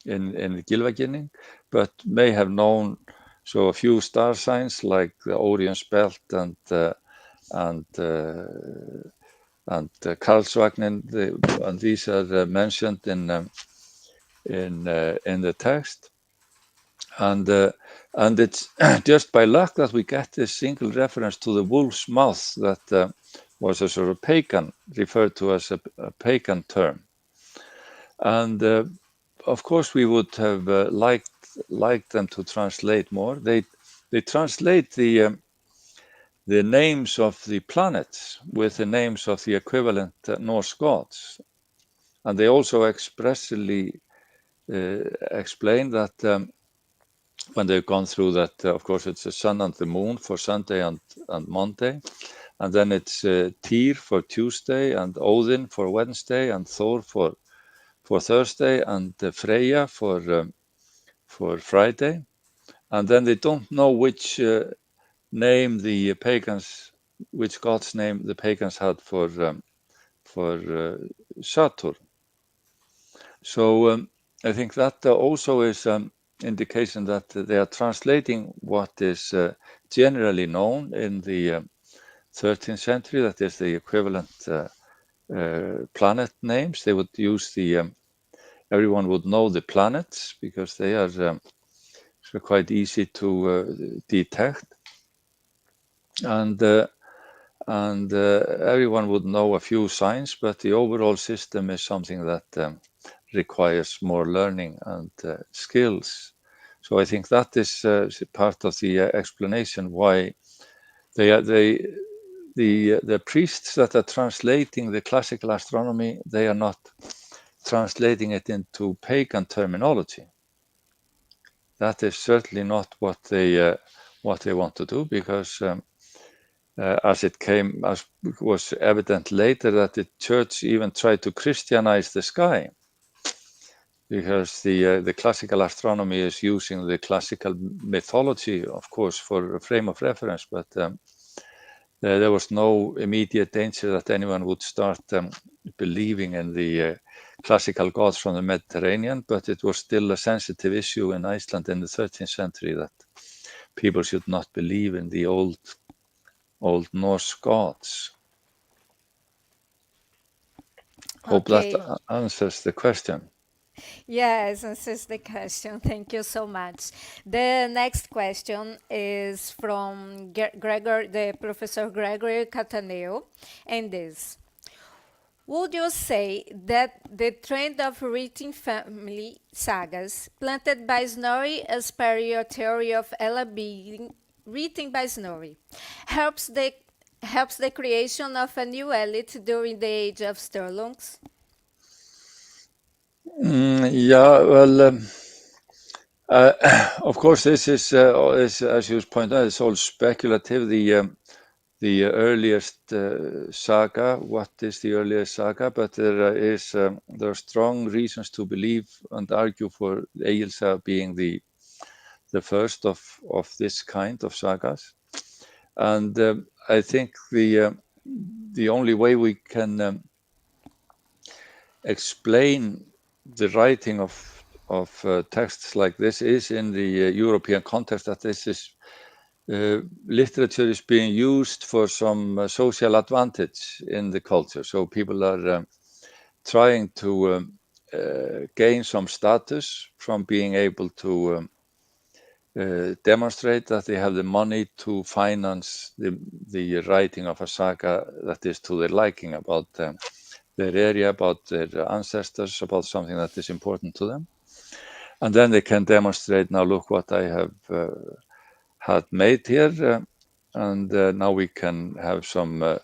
in the Gylfaginning, but may have known a few star signs like the Orion's belt and Karlsvagnin, and these are mentioned in the text, and it's just by luck that we get this single reference to the wolf's mouth that was a sort of pagan, referred to as a pagan term, and of course we would have liked them to translate more. They translate the names of the planets with the names of the equivalent Norse gods. And they also expressly explain that when they've gone through that, of course, it's the sun and the moon for Sunday and Monday. And then it's Tyr for Tuesday and Odin for Wednesday and Thor for Thursday and Freyja for Friday. And then they don't know which name the pagans, which god's name the pagans had for Saturn. So I think that also is indication that they are translating what is generally known in the 13th century, that is the equivalent planet names. They would use everyone would know the planets because they are quite easy to detect. And everyone would know a few signs, but the overall system is something that requires more learning and skills. So I think that is part of the explanation why the priests that are translating the classical astronomy, they are not translating it into pagan terminology. That is certainly not what they want to do, because as was evident later, that the church even tried to Christianize the sky, because the classical astronomy is using the classical mythology, of course, for a frame of reference, but there was no immediate danger that anyone would start believing in the classical gods from the Mediterranean, but it was still a sensitive issue in Iceland in the 13th century that people should not believe in the old Norse gods. Hope that answers the question. Yes, answers the question. Thank you so much. The next question is from the Professor Gregory Cataneo, and this: would you say that the trend of writing family sagas planted by Snorri as per your theory of Ella being written by Snorri helps the helps the creation of a new elite during the age of Sturlungs? Yeah, well, of course, this is, as you pointed out, it's all speculative. The earliest saga, what is the earliest saga? But there are strong reasons to believe and argue for Egil saga being the first of this kind of sagas. And I think the only way we can explain the writing of texts like this is in the European context, that this is literature is being used for some social advantage in the culture. So people are trying to gain some status from being able to demonstrate that they have the money to finance the writing of a saga that is to their liking, about their area, about their ancestors, about something that is important to them. And then they can demonstrate, now look what I have had made here, and now we can have some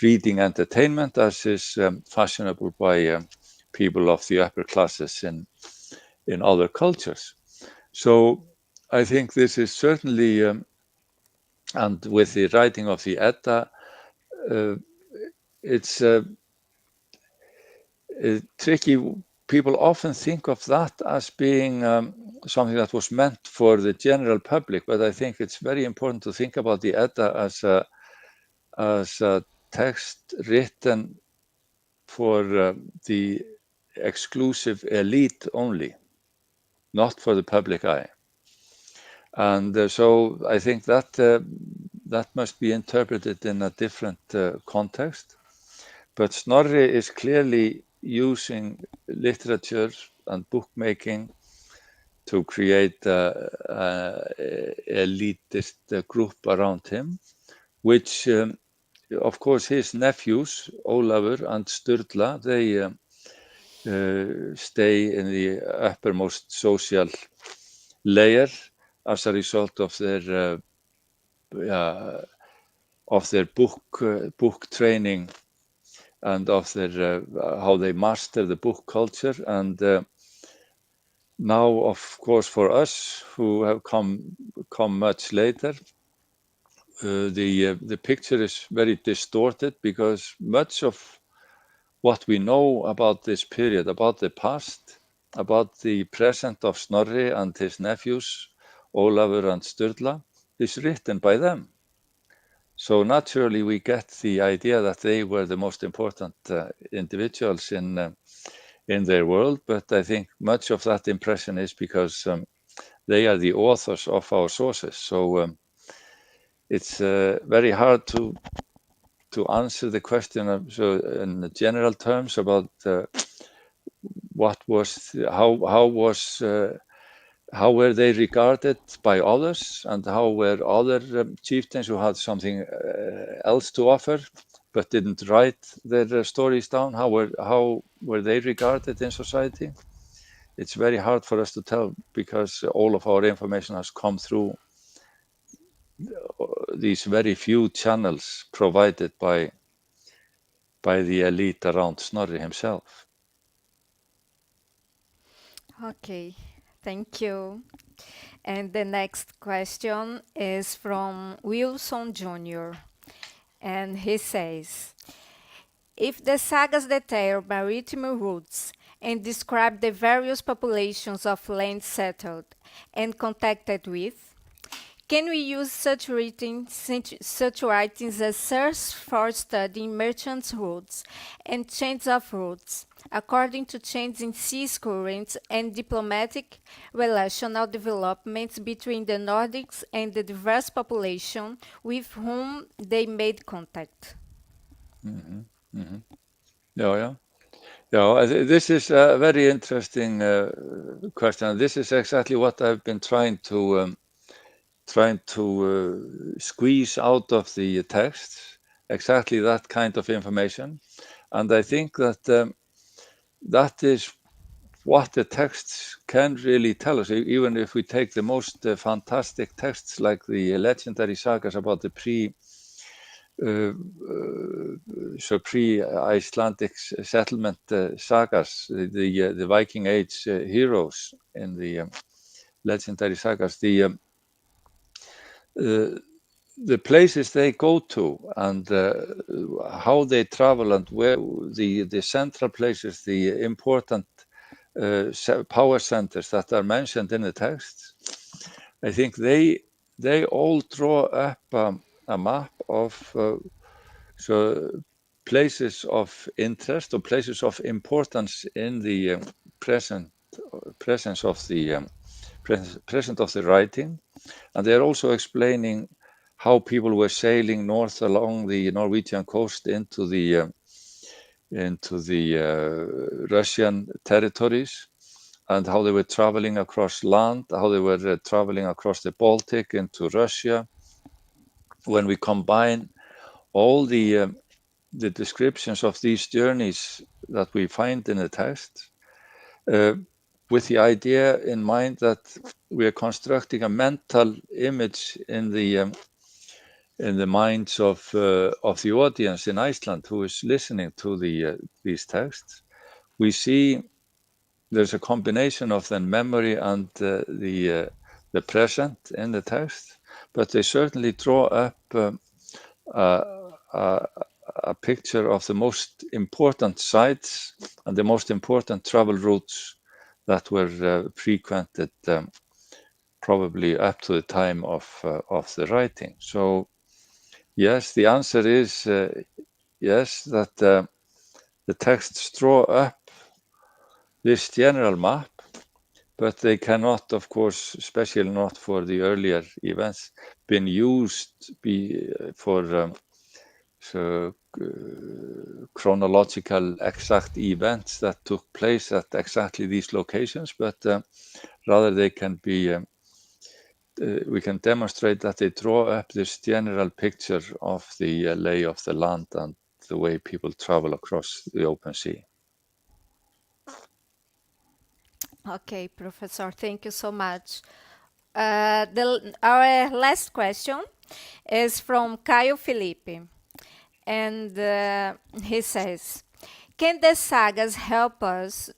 reading entertainment, as is fashionable by people of the upper classes in other cultures. So I think this is certainly, and with the writing of the Edda, it's tricky. People often think of that as being something that was meant for the general public, but I think it's very important to think about the Edda as a text written for the exclusive elite only, not for the public eye. And so I think that that must be interpreted in a different context. But Snorri is clearly using literature and bookmaking to create an elitist group around him, which, of course, his nephews, Ólafur and Sturla, they stay in the uppermost social layer as a result of their book training and of their how they master the book culture. And now, of course, for us who have come much later, the picture is very distorted, because much of what we know about this period, about the past, about the present of Snorri and his nephews, Ólafur and Sturla, is written by them. So naturally, we get the idea that they were the most important individuals in their world. But I think much of that impression is because they are the authors of our sources. So it's very hard to answer the question in general terms about how were they regarded by others, and how were other chieftains who had something else to offer but didn't write their stories down, how were they regarded in society? It's very hard for us to tell, because all of our information has come through these very few channels provided by the elite around Snorri himself. Okay, thank you. And the next question is from Wilson Jr. And he says, if the sagas detail maritime routes and describe the various populations of land settled and contacted with, can we use such writings as source for studying merchants' routes and chains of routes, according to changes in seas currents and diplomatic relational developments between the Nordics and the diverse population with whom they made contact? Yeah. This is a very interesting question. This is exactly what I've been trying to squeeze out of the texts, exactly that kind of information. And I think that that is what the texts can really tell us. Even if we take the most fantastic texts, like the legendary sagas about the so pre-Icelandic settlement sagas, the Viking Age heroes in the legendary sagas, the places they go to and how they travel and where the central places, the important power centers that are mentioned in the text, I think they all draw up a map of so places of interest or places of importance in the presence of the writing, and they're also explaining how people were sailing north along the Norwegian coast into the Russian territories, and how they were traveling across land, how they were traveling across the Baltic into Russia. When we combine all the descriptions of these journeys that we find in the text, with the idea in mind that we are constructing a mental image in the minds of the audience in Iceland who is listening to these texts, we see there's a combination of the memory and the present in the text, but they certainly draw up a picture of the most important sites and the most important travel routes that were frequented probably up to the time of the writing. So yes, the answer is yes, that the texts draw up this general map, but they cannot, of course, especially not for the earlier events, been used for chronological exact events that took place at exactly these locations, but rather they can be, we can demonstrate that they draw up this general picture of the lay of the land and the way people travel across the open sea. Okay, Professor, thank you so much. Our last question is from Caio Felipe, and he says, can the sagas help us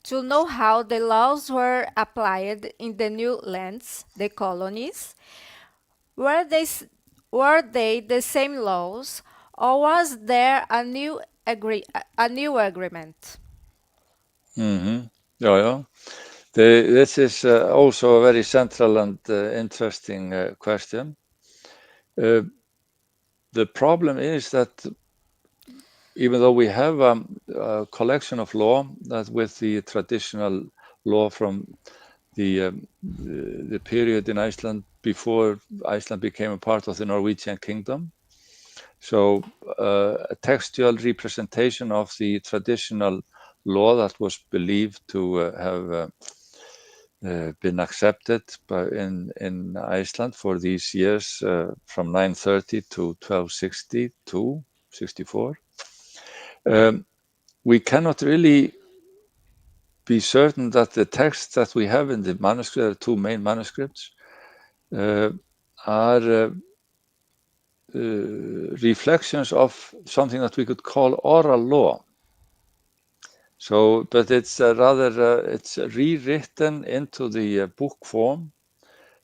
to know how the laws were applied in the new lands, the colonies? Were they the same laws, or was there a new agreement? Mm-hmm. Yeah. This is also a very central and interesting question. The problem is that even though we have a collection of law that with the traditional law from the period in Iceland before Iceland became a part of the Norwegian kingdom, so a textual representation of the traditional law that was believed to have been accepted in Iceland for these years from 930 to 1262, 64. We cannot really be certain that the texts that we have in the manuscript, the two main manuscripts, are reflections of something that we could call oral law. So, but it's rather it's rewritten into the book form.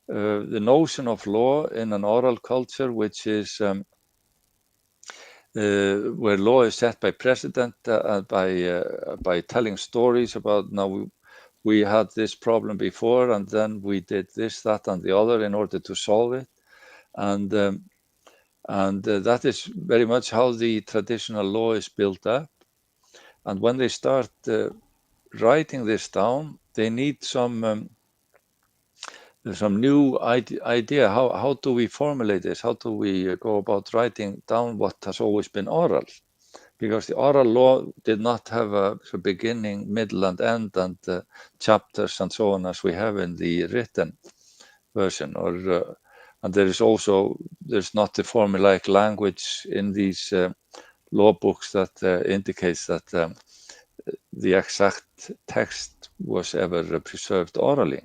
The notion of law in an oral culture, which is where law is set by precedent, by telling stories about now we had this problem before, and then we did this, that, and the other in order to solve it, and that is very much how the traditional law is built up. And when they start writing this down, they need some new idea. How do we formulate this? How do we go about writing down what has always been oral? Because the oral law did not have a beginning, middle, and end, and chapters and so on as we have in the written version. And there's not the formulaic language in these law books that indicates that the exact text was ever preserved orally.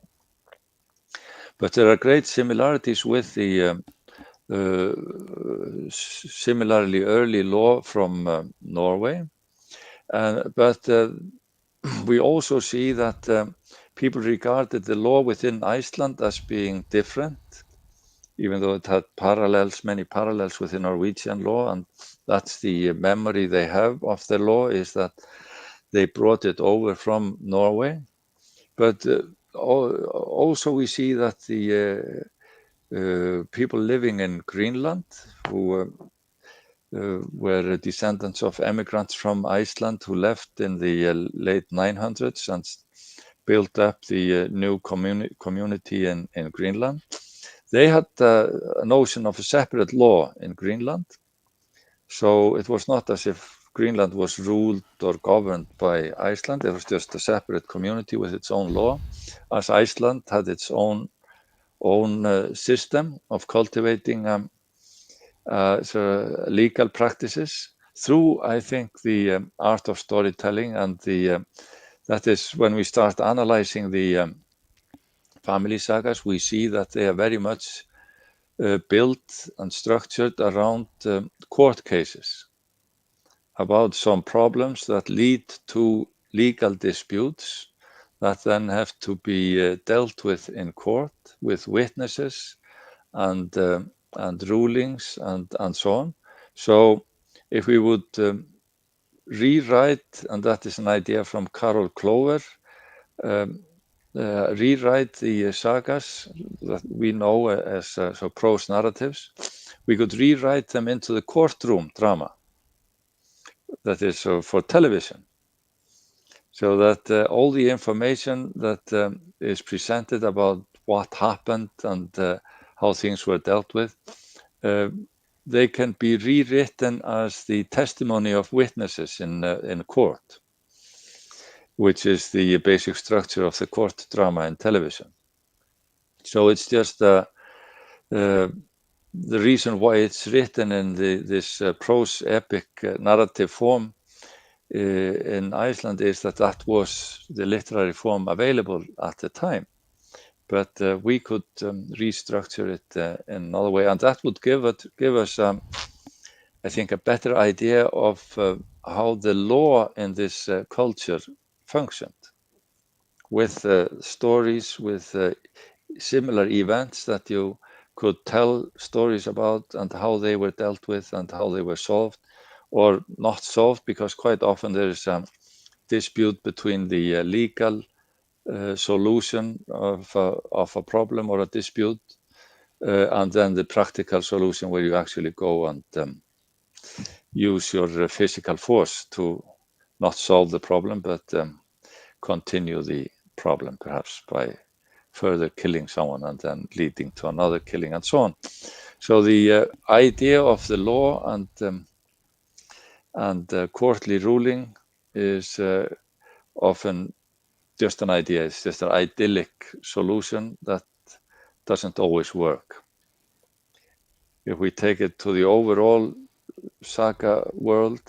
But there are great similarities with the similarly early law from Norway. But we also see that people regarded the law within Iceland as being different, even though it had many parallels with the Norwegian law, and that's the memory they have of the law, is that they brought it over from Norway. But also we see that the people living in Greenland, who were descendants of immigrants from Iceland who left in the late 900s and built up the new community in Greenland. They had a notion of a separate law in Greenland. So it was not as if Greenland was ruled or governed by Iceland. It was just a separate community with its own law, as Iceland had its own system of cultivating legal practices through, I think, the art of storytelling, and that is when we start analyzing the family sagas, we see that they are very much built and structured around court cases about some problems that lead to legal disputes that then have to be dealt with in court with witnesses and rulings and so on. So if we would rewrite, and that is an idea from Carol Clover, rewrite the sagas that we know as prose narratives, we could rewrite them into the courtroom drama, that is for television, so that all the information that is presented about what happened and how things were dealt with, they can be rewritten as the testimony of witnesses in court, which is the basic structure of the court drama in television. So it's just the reason why it's written in this prose epic narrative form in Iceland is that was the literary form available at the time. But we could restructure it in another way, and that would give us, I think, a better idea of how the law in this culture functioned, with stories, with similar events that you could tell stories about, and how they were dealt with and how they were solved or not solved, because quite often there is a dispute between the legal solution of a problem or a dispute and then the practical solution, where you actually go and use your physical force to not solve the problem, but continue the problem, perhaps by further killing someone and then leading to another killing and so on. So the idea of the law and courtly ruling is often just an idea. It's just an idyllic solution that doesn't always work. If we take it to the overall saga world,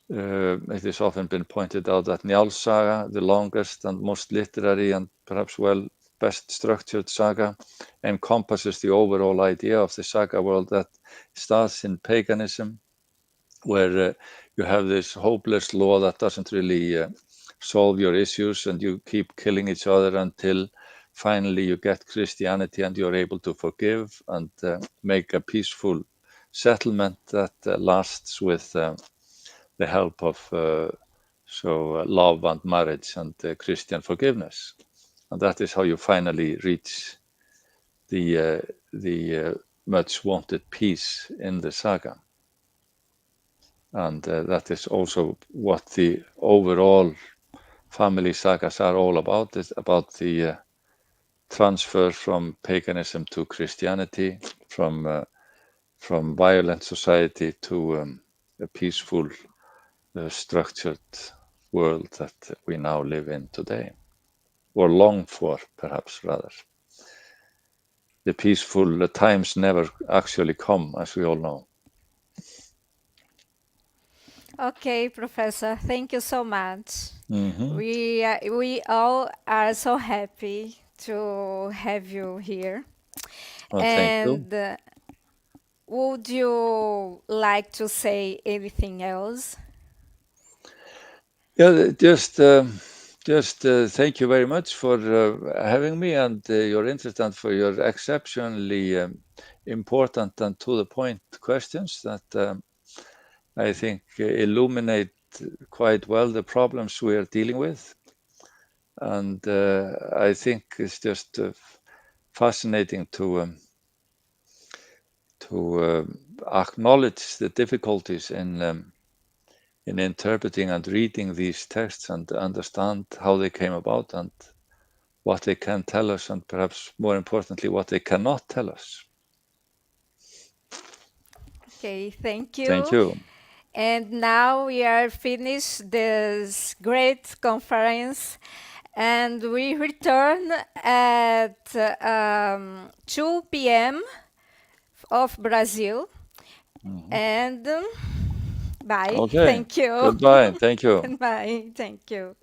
it has often been pointed out that Njál's saga, the longest and most literary and perhaps best structured saga, encompasses the overall idea of the saga world that starts in paganism, where you have this hopeless law that doesn't really solve your issues, and you keep killing each other until finally you get Christianity and you're able to forgive and make a peaceful settlement that lasts with the help of love and marriage and Christian forgiveness. And that is how you finally reach the much wanted peace in the saga. And that is also what the overall family sagas are all about. It's about the transfer from paganism to Christianity, from violent society to a peaceful, structured world that we now live in today, or long for, perhaps, rather. The peaceful times never actually come, as we all know. Okay, Professor, thank you so much. Mm-hmm. We all are so happy to have you here. Well, thank you. Would you like to say anything else? Yeah, just thank you very much for having me and your interest and for your exceptionally important and to the point questions that I think illuminate quite well the problems we are dealing with. And I think it's just fascinating to acknowledge the difficulties in interpreting and reading these texts and understand how they came about and what they can tell us, and perhaps more importantly, what they cannot tell us. Okay, thank you. Thank you. And now we are finished this great conference, and we return at 2 p.m. of Brazil. And bye. Okay. Thank you. Goodbye. Thank you. Bye. Thank you.